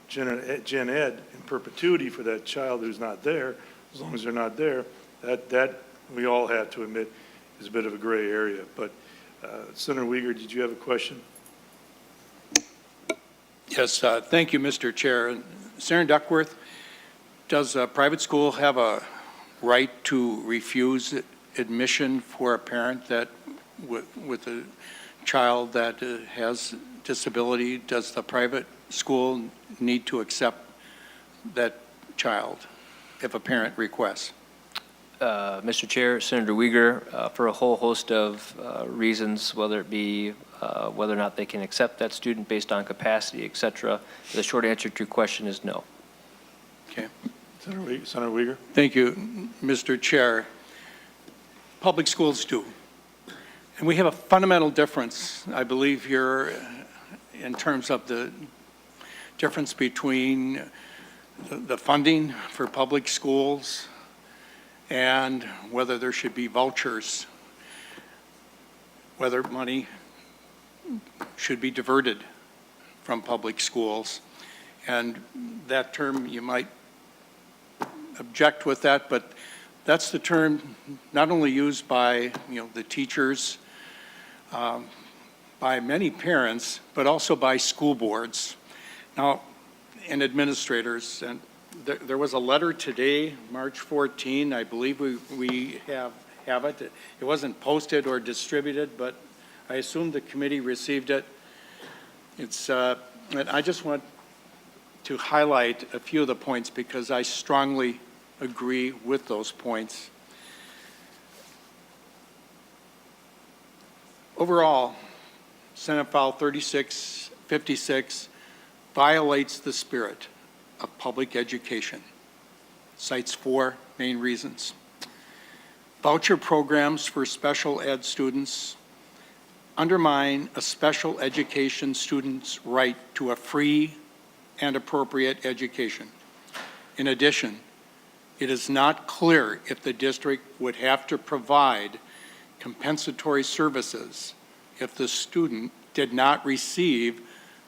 gen ed in perpetuity for that child who's not there, as long as they're not there, that we all have to admit is a bit of a gray area. But Senator Uyghur, did you have a question? Yes, thank you, Mr. Chair. Senator Duckworth, does a private school have a right to refuse admission for a parent that with a child that has disability? Does the private school need to accept that child if a parent requests? Mr. Chair, Senator Uyghur, for a whole host of reasons, whether it be whether or not they can accept that student based on capacity, et cetera. The short answer to your question is no. Okay. Senator Uyghur? Thank you, Mr. Chair. Public schools do. And we have a fundamental difference, I believe, here in terms of the difference between the funding for public schools and whether there should be vouchers, whether money should be diverted from public schools. And that term, you might object with that, but that's the term not only used by, the teachers, by many parents, but also by school boards. Now, and administrators, and there was a letter today, March 14, I believe we have it. It wasn't posted or distributed, but I assume the committee received it. It's, and I just want to highlight a few of the points because I strongly agree with those points. Overall, Senate File 3656 violates the spirit of public education. Cites 4 main reasons. Voucher programs for special ed students undermine a special education student's right to a free and appropriate education. In addition, it is not clear if the district would have to provide compensatory services if the student did not receive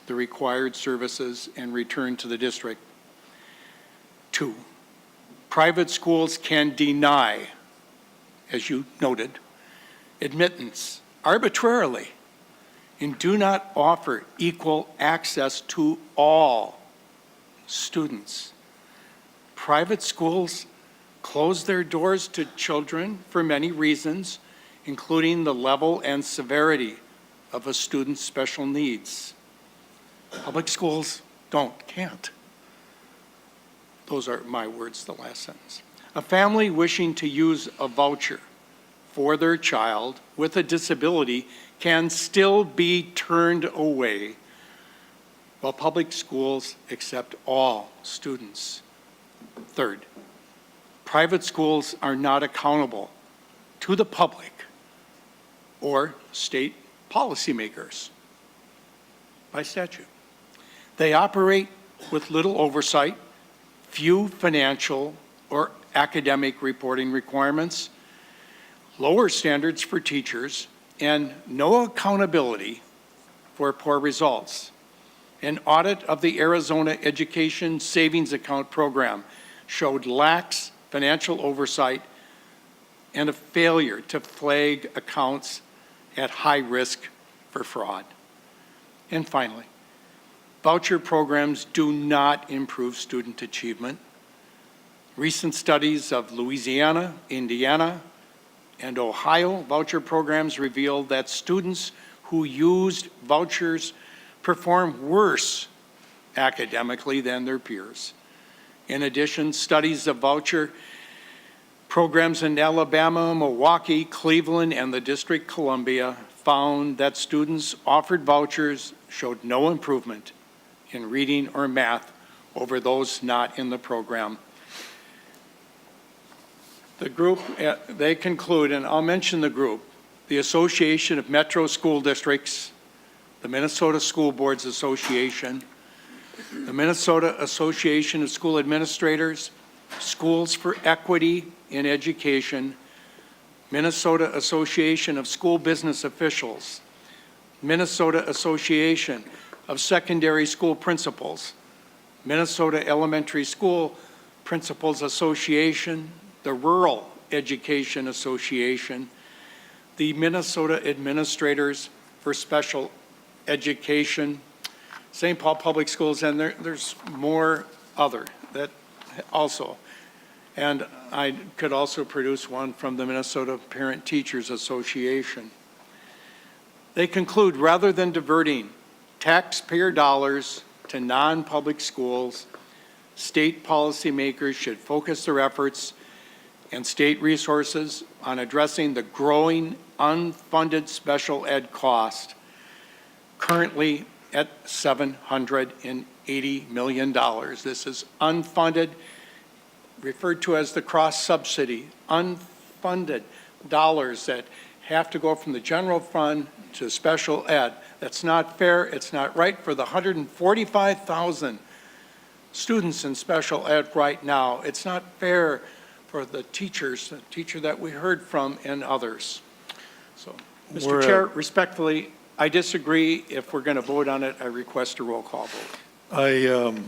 the required services and return to the district. 2, private schools can deny, as you noted, admittance arbitrarily and do not offer equal access to all students. Private schools close their doors to children for many reasons, including the level and severity of a student's special needs. Public schools can't. Those are my words, the last sentence. A family wishing to use a voucher for their child with a disability can still be turned away, while public schools accept all students. 3rd, private schools are not accountable to the public or state policymakers by statute. They operate with little oversight, few financial or academic reporting requirements, lower standards for teachers, and no accountability for poor results. An audit of the Arizona Education Savings Account program showed lax financial oversight and a failure to flag accounts at high risk for fraud. And finally, voucher programs do not improve student achievement. Recent studies of Louisiana, Indiana, and Ohio voucher programs revealed that students who used vouchers perform worse academically than their peers. In addition, studies of voucher programs in Alabama, Milwaukee, Cleveland, and the District of Columbia found that students offered vouchers showed no improvement in reading or math over those not in the program. The group, they conclude, and I'll mention the group, the Association of Metro School Districts, the Minnesota School Boards Association, the Minnesota Association of School Administrators, Schools for Equity in Education, Minnesota Association of School Business Officials, Minnesota Association of Secondary School Principals, Minnesota Elementary School Principals Association, the Rural Education Association, the Minnesota Administrators for Special Education, St. Paul Public Schools, and there's more other that also. And I could also produce one from the Minnesota Parent Teachers Association. They conclude, rather than diverting taxpayer dollars to non-public schools, state policymakers should focus their efforts and state resources on addressing the growing unfunded special ed cost, currently at $780 million. This is unfunded, referred to as the cross-subsidy, unfunded dollars that have to go from the general fund to special ed. That's not fair. It's not right for the 145,000 students in special ed right now. It's not fair for the teachers, the teacher that we heard from and others. So, Mr. Chair, respectfully, I disagree. If we're going to vote on it, I request a roll call vote.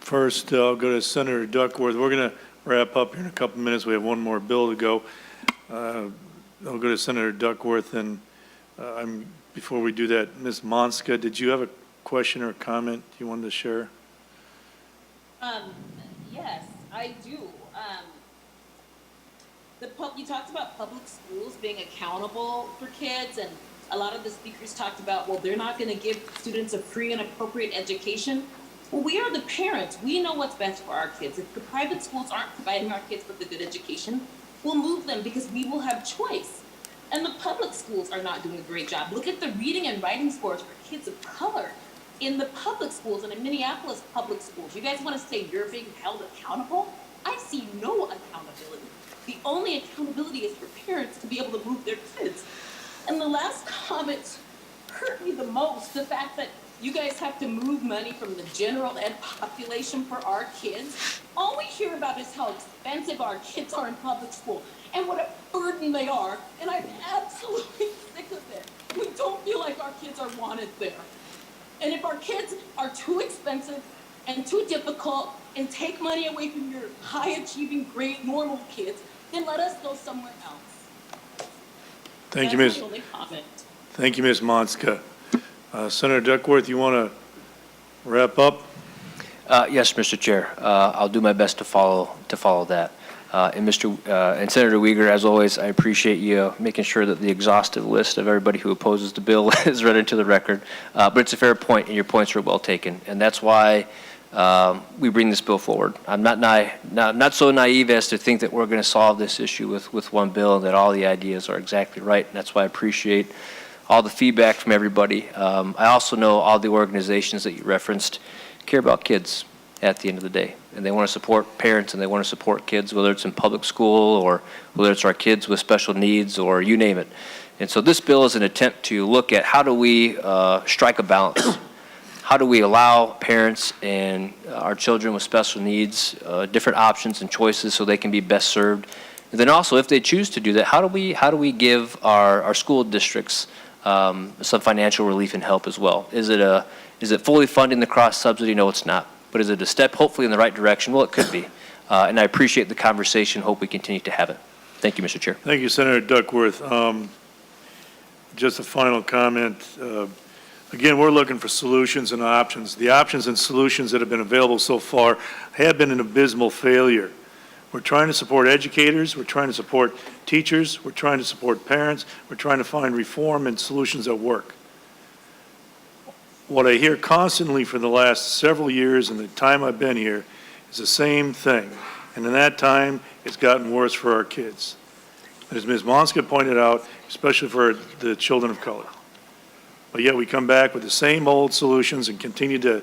First, I'll go to Senator Duckworth. We're going to wrap up here in a couple minutes. We have one more bill to go. I'll go to Senator Duckworth, and before we do that, Ms. Monska, did you have a question or comment you wanted to share? Yes, I do. You talked about public schools being accountable for kids, and a lot of the speakers talked about, well, they're not going to give students a free and appropriate education. Well, we are the parents. We know what's best for our kids. If the private schools aren't providing our kids with a good education, we'll move them because we will have choice. And the public schools are not doing a great job. Look at the reading and writing scores for kids of color in the public schools and in Minneapolis public schools. You guys want to say you're being held accountable? I see no accountability. The only accountability is for parents to be able to move their kids. And the last comment hurt me the most, the fact that you guys have to move money from the general ed population for our kids. All we hear about is how expensive our kids are in public school and what a burden they are, and I'm absolutely sick of it. We don't feel like our kids are wanted there. And if our kids are too expensive and too difficult and take money away from your high-achieving, great, normal kids, then let us go somewhere else. Thank you, Ms. That's my only comment. Thank you, Ms. Monska. Senator Duckworth, you want to wrap up? Yes, Mr. Chair. I'll do my best to follow that. And Senator Uyghur, as always, I appreciate you making sure that the exhaustive list of everybody who opposes the bill is read into the record. But it's a fair point, and your points are well taken, and that's why we bring this bill forward. I'm not so naive as to think that we're going to solve this issue with one bill and that all the ideas are exactly right. And that's why I appreciate all the feedback from everybody. I also know all the organizations that you referenced care about kids at the end of the day, and they want to support parents and they want to support kids, whether it's in public school or whether it's our kids with special needs or you name it. And so this bill is an attempt to look at how do we strike a balance. How do we allow parents and our children with special needs different options and choices so they can be best served? And then also, if they choose to do that, how do we give our school districts some financial relief and help as well? Is it fully funding the cross subsidy? No, it's not. But is it a step hopefully in the right direction? Well, it could be. And I appreciate the conversation. Hope we continue to have it. Thank you, Mr. Chair. Thank you, Senator Duckworth. Just a final comment. Again, we're looking for solutions and options. The options and solutions that have been available so far have been an abysmal failure. We're trying to support educators, we're trying to support teachers, we're trying to support parents, we're trying to find reform and solutions that work. What I hear constantly for the last several years and the time I've been here is the same thing. And in that time, it's gotten worse for our kids. As Ms. Monska pointed out, especially for the children of color. But yet we come back with the same old solutions and continue to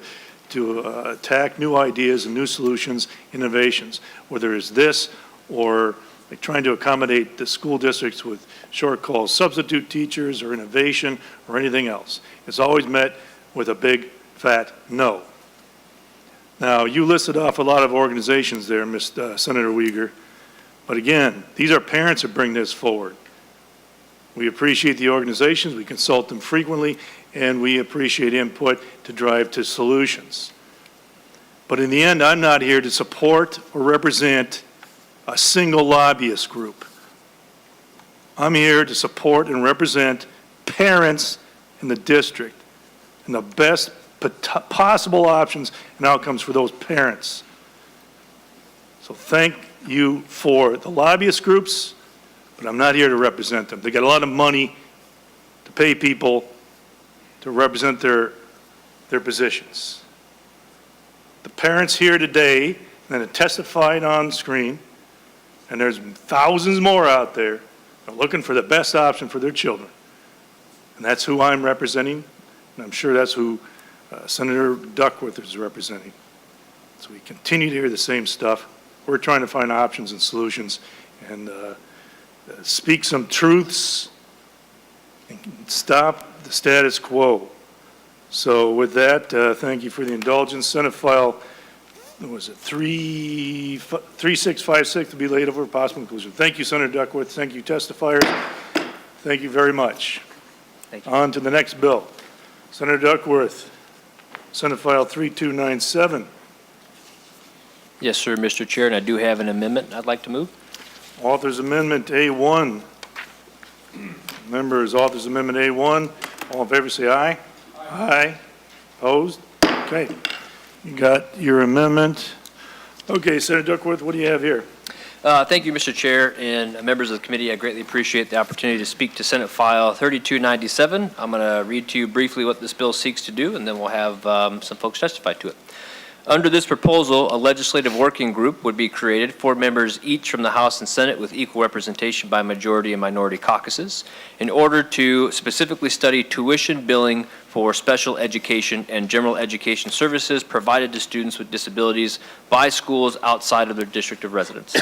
attack new ideas and new solutions, innovations, whether it's this or like trying to accommodate the school districts with short calls, substitute teachers or innovation or anything else. It's always met with a big fat no. Now, you listed off a lot of organizations there, Senator Uyghur, but again, these are parents that bring this forward. We appreciate the organizations, we consult them frequently, and we appreciate input to drive to solutions. But in the end, I'm not here to support or represent a single lobbyist group. I'm here to support and represent parents in the district and the best possible options and outcomes for those parents. So thank you for the lobbyist groups, but I'm not here to represent them. They got a lot of money to pay people to represent their positions. The parents here today that have testified on screen And there's thousands more out there that are looking for the best option for their children. And that's who I'm representing, and I'm sure that's who Senator Duckworth is representing. So we continue to hear the same stuff. We're trying to find options and solutions and speak some truths and stop the status quo. So with that, thank you for the indulgence. Senate File, what was it, 3656 to be laid over possible conclusion. Thank you, Senator Duckworth. Thank you, testifiers. Thank you very much. Thank you. On to the next bill. Senator Duckworth, Senate File 3297. Yes, sir, Mr. Chair, and I do have an amendment I'd like to move. Authors Amendment A1. Members, Authors Amendment A1. All in favor say aye. Aye. Opposed? Okay. You got your amendment. Okay, Senator Duckworth, what do you have here? Thank you, Mr. Chair, and members of the committee. I greatly appreciate the opportunity to speak to Senate File 3297. I'm going to read to you briefly what this bill seeks to do, and then we'll have some folks testify to it. Under this proposal, a legislative working group would be created, 4 members each from the House and Senate with equal representation by majority and minority caucuses, in order to specifically study tuition billing for special education and general education services provided to students with disabilities by schools outside of their district of residence.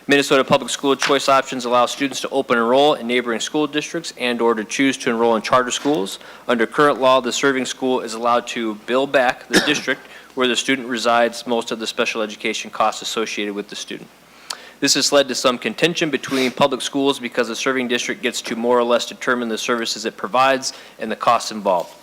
Minnesota Public School choice options allow students to open enroll in neighboring school districts and/or to choose to enroll in charter schools. Under current law, the serving school is allowed to bill back the district where the student resides most of the special education costs associated with the student. This has led to some contention between public schools because the serving district gets to more or less determine the services it provides and the costs involved.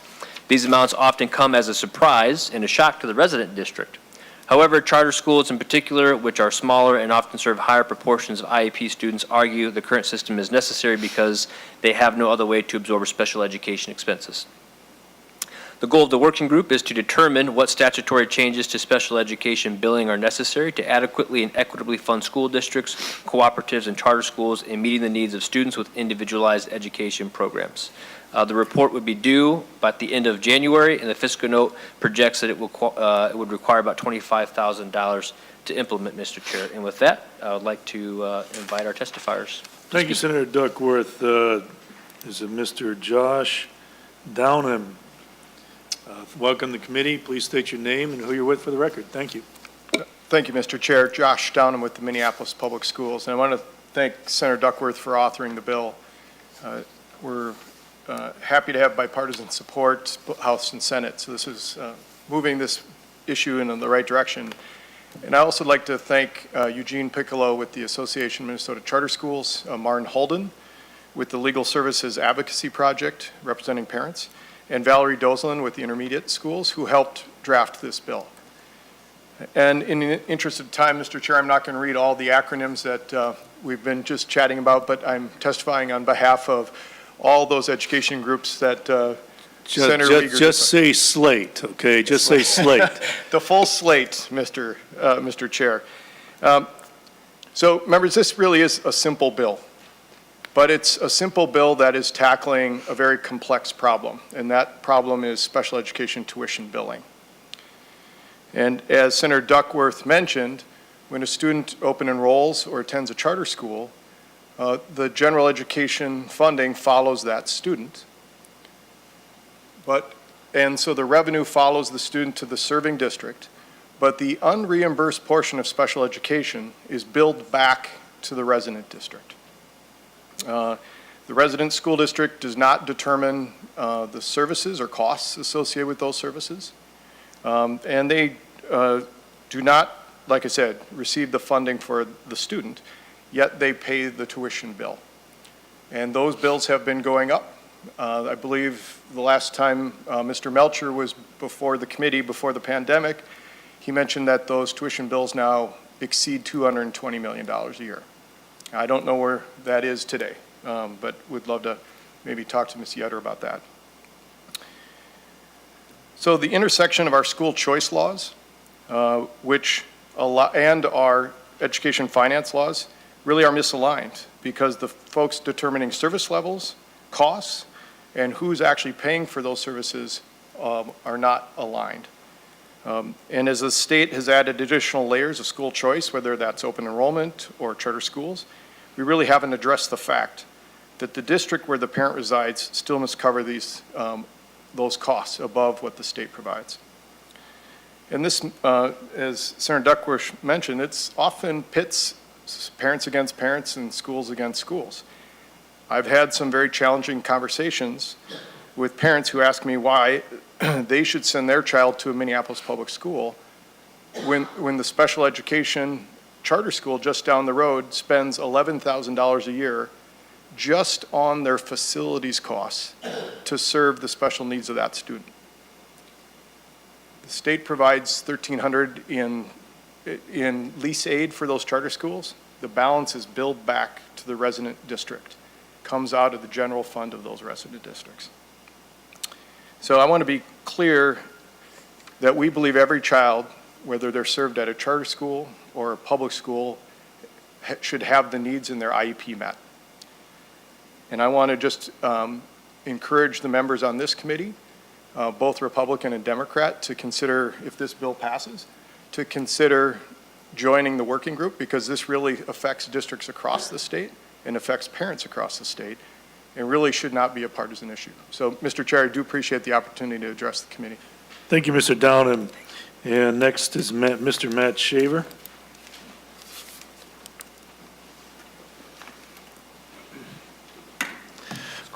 These amounts often come as a surprise and a shock to the resident district. However, charter schools in particular, which are smaller and often serve higher proportions of IEP students, argue the current system is necessary because they have no other way to absorb special education expenses. The goal of the working group is to determine what statutory changes to special education billing are necessary to adequately and equitably fund school districts, cooperatives, and charter schools in meeting the needs of students with individualized education programs. The report would be due by the end of January, and the fiscal note projects that it would require about $25,000 to implement, Mr. Chair. And with that, I would like to invite our testifiers. Thank you, Senator Duckworth. Is it Mr. Josh Downham? Welcome to the committee. Please state your name and who you're with for the record. Thank you. Thank you, Mr. Chair. Josh Downham with the Minneapolis Public Schools. And I want to thank Senator Duckworth for authoring the bill. We're happy to have bipartisan support, House and Senate. So this is moving this issue in the right direction. And I also like to thank Eugene Piccolo with the Association of Minnesota Charter Schools, Martin Holden with the Legal Services Advocacy Project representing parents, and Valerie Dozelin with the intermediate schools who helped draft this bill. And in the interest of time, Mr. Chair, I'm not going to read all the acronyms that we've been just chatting about, but I'm testifying on behalf of all those education groups that Senator Uyghur just say slate, okay? Just say slate. The full slate, Mr. Chair. So, members, this really is a simple bill. But it's a simple bill that is tackling a very complex problem, and that problem is special education tuition billing. And as Senator Duckworth mentioned, when a student open enrolls or attends a charter school, the general education funding follows that student. And so the revenue follows the student to the serving district, but the unreimbursed portion of special education is billed back to the resident district. The resident school district does not determine the services or costs associated with those services. And they do not, like I said, receive the funding for the student, yet they pay the tuition bill. And those bills have been going up. I believe the last time Mr. Melcher was before the committee before the pandemic, he mentioned that those tuition bills now exceed $220 million a year. I don't know where that is today, but would love to maybe talk to Ms. Yetter about that. So the intersection of our school choice laws, and our education finance laws really are misaligned because the folks determining service levels, costs, and who's actually paying for those services are not aligned. And as the state has added additional layers of school choice, whether that's open enrollment or charter schools, we really haven't addressed the fact that the district where the parent resides still must cover those costs above what the state provides. And this, as Senator Duckworth mentioned, it's often pits parents against parents and schools against schools. I've had some very challenging conversations with parents who ask me why they should send their child to a Minneapolis public school when the special education charter school just down the road spends $11,000 a year just on their facilities costs to serve the special needs of that student. The state provides $1,300 in lease aid for those charter schools. The balance is billed back to the resident district, comes out of the general fund of those resident districts. So I want to be clear that we believe every child, whether they're served at a charter school or a public school, should have the needs in their IEP met. And I want to just encourage the members on this committee, both Republican and Democrat, to consider, if this bill passes, to consider joining the working group, because this really affects districts across the state and affects parents across the state, and really should not be a partisan issue. So, Mr. Chair, I do appreciate the opportunity to address the committee. Thank you, Mr. Downham. And next is Mr. Matt Shaver.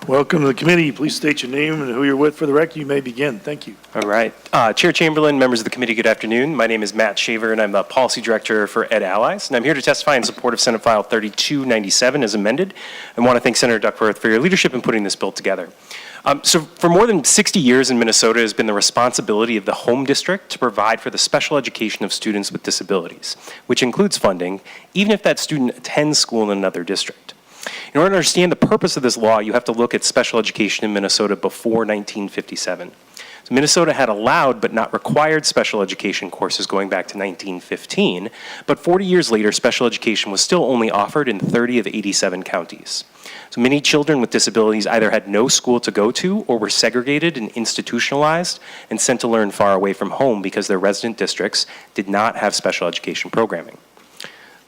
Welcome to the committee. Please state your name and who you're with for the record. You may begin. Thank you. All right. Chair Chamberlain, members of the committee, good afternoon. My name is Matt Shaver, and I'm the Policy Director for Ed Allies. And I'm here to testify in support of Senate File 3297 as amended. I want to thank Senator Duckworth for your leadership in putting this bill together. So for more than 60 years in Minnesota, it has been the responsibility of the home district to provide for the special education of students with disabilities, which includes funding, even if that student attends school in another district. In order to understand the purpose of this law, you have to look at special education in Minnesota before 1957. So Minnesota had allowed but not required special education courses going back to 1915, but 40 years later, special education was still only offered in 30 of 87 counties. So many children with disabilities either had no school to go to or were segregated and institutionalized and sent to learn far away from home because their resident districts did not have special education programming.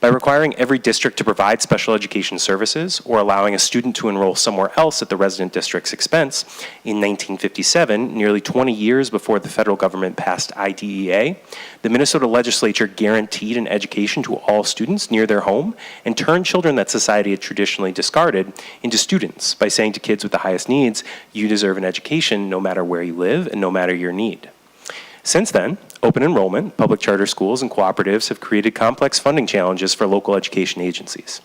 By requiring every district to provide special education services or allowing a student to enroll somewhere else at the resident district's expense in 1957, nearly 20 years before the federal government passed IDEA, the Minnesota legislature guaranteed an education to all students near their home and turned children that society had traditionally discarded into students by saying to kids with the highest needs, you deserve an education no matter where you live and no matter your need. Since then, open enrollment, public charter schools, and cooperatives have created complex funding challenges for local education agencies.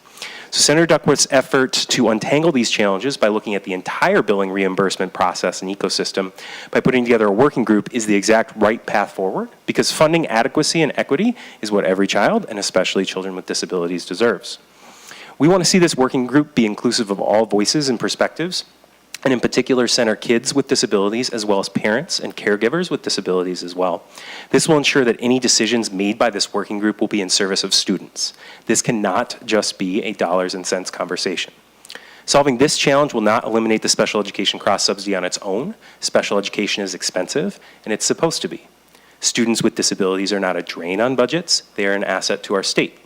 So Senator Duckworth's effort to untangle these challenges by looking at the entire billing reimbursement process and ecosystem by putting together a working group is the exact right path forward, because funding adequacy and equity is what every child, and especially children with disabilities, deserves. We want to see this working group be inclusive of all voices and perspectives, and in particular center kids with disabilities as well as parents and caregivers with disabilities as well. This will ensure that any decisions made by this working group will be in service of students. This cannot just be a dollars and cents conversation. Solving this challenge will not eliminate the special education cross-subsidy on its own. Special education is expensive, and it's supposed to be. Students with disabilities are not a drain on budgets, they are an asset to our state.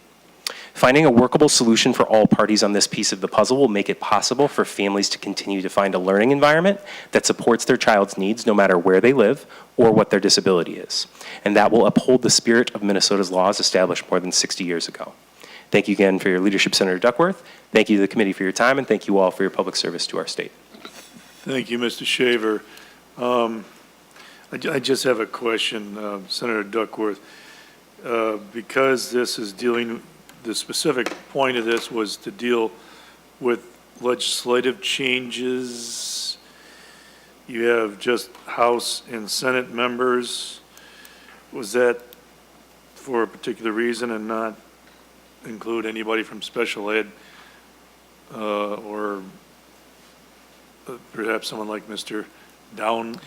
Finding a workable solution for all parties on this piece of the puzzle will make it possible for families to continue to find a learning environment that supports their child's needs no matter where they live or what their disability is. And that will uphold the spirit of Minnesota's laws established more than 60 years ago. Thank you again for your leadership, Senator Duckworth. Thank you to the committee for your time, and thank you all for your public service to our state. Thank you, Mr. Shaver. I just have a question, Senator Duckworth. Because this is dealing, the specific point of this was to deal with legislative changes. You have just House and Senate members. Was that for a particular reason and not include anybody from special ed or perhaps someone like Mr. Downham?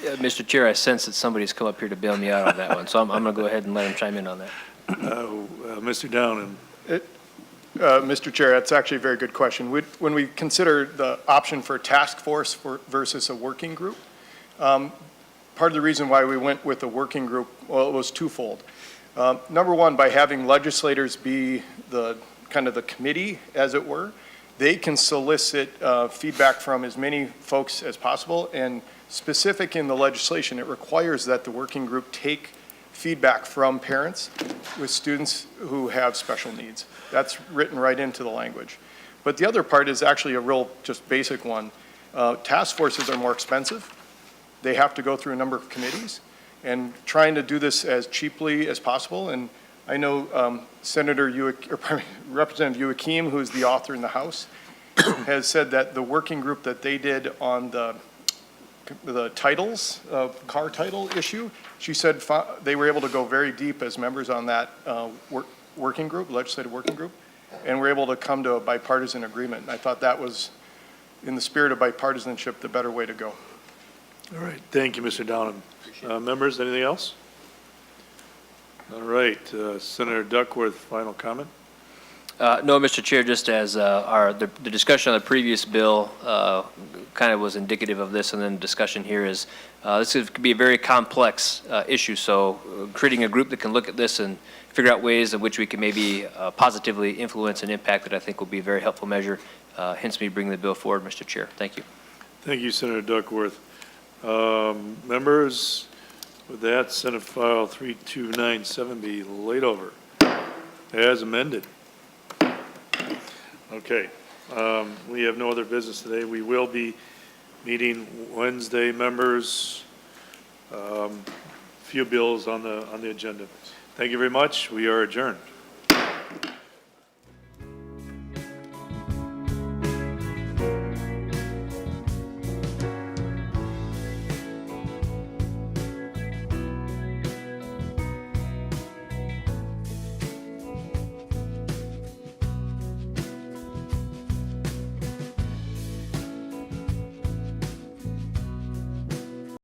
Mr. Chair, I sense that somebody's come up here to bail me out on that one, so I'm going to go ahead and let him chime in on that. Mr. Downham. Mr. Chair, that's actually a very good question. When we consider the option for a task force versus a working group, part of the reason why we went with the working group, well, it was twofold. Number one, by having legislators be the kind of the committee, as it were, they can solicit feedback from as many folks as possible. And specific in the legislation, it requires that the working group take feedback from parents with students who have special needs. That's written right into the language. But the other part is actually a real, just basic one. Task forces are more expensive. They have to go through a number of committees, and trying to do this as cheaply as possible. And I know Representative Joachim, who's the author in the House, has said that the working group that they did on the titles, car title issue, she said they were able to go very deep as members on that working group, legislative working group, and were able to come to a bipartisan agreement. And I thought that was, in the spirit of bipartisanship, the better way to go. All right, thank you, Mr. Downham. Members, anything else? All right, Senator Duckworth, final comment? No, Mr. Chair, just as the discussion on the previous bill kind of was indicative of this, and then discussion here is this could be a very complex issue. So creating a group that can look at this and figure out ways in which we can maybe positively influence and impact it, I think will be a very helpful measure. Hence me bringing the bill forward, Mr. Chair. Thank you. Thank you, Senator Duckworth. Members, with that, Senate File 3297 be laid over as amended. Okay, we have no other business today. We will be meeting Wednesday, members. Few bills on the agenda. Thank you very much. We are adjourned.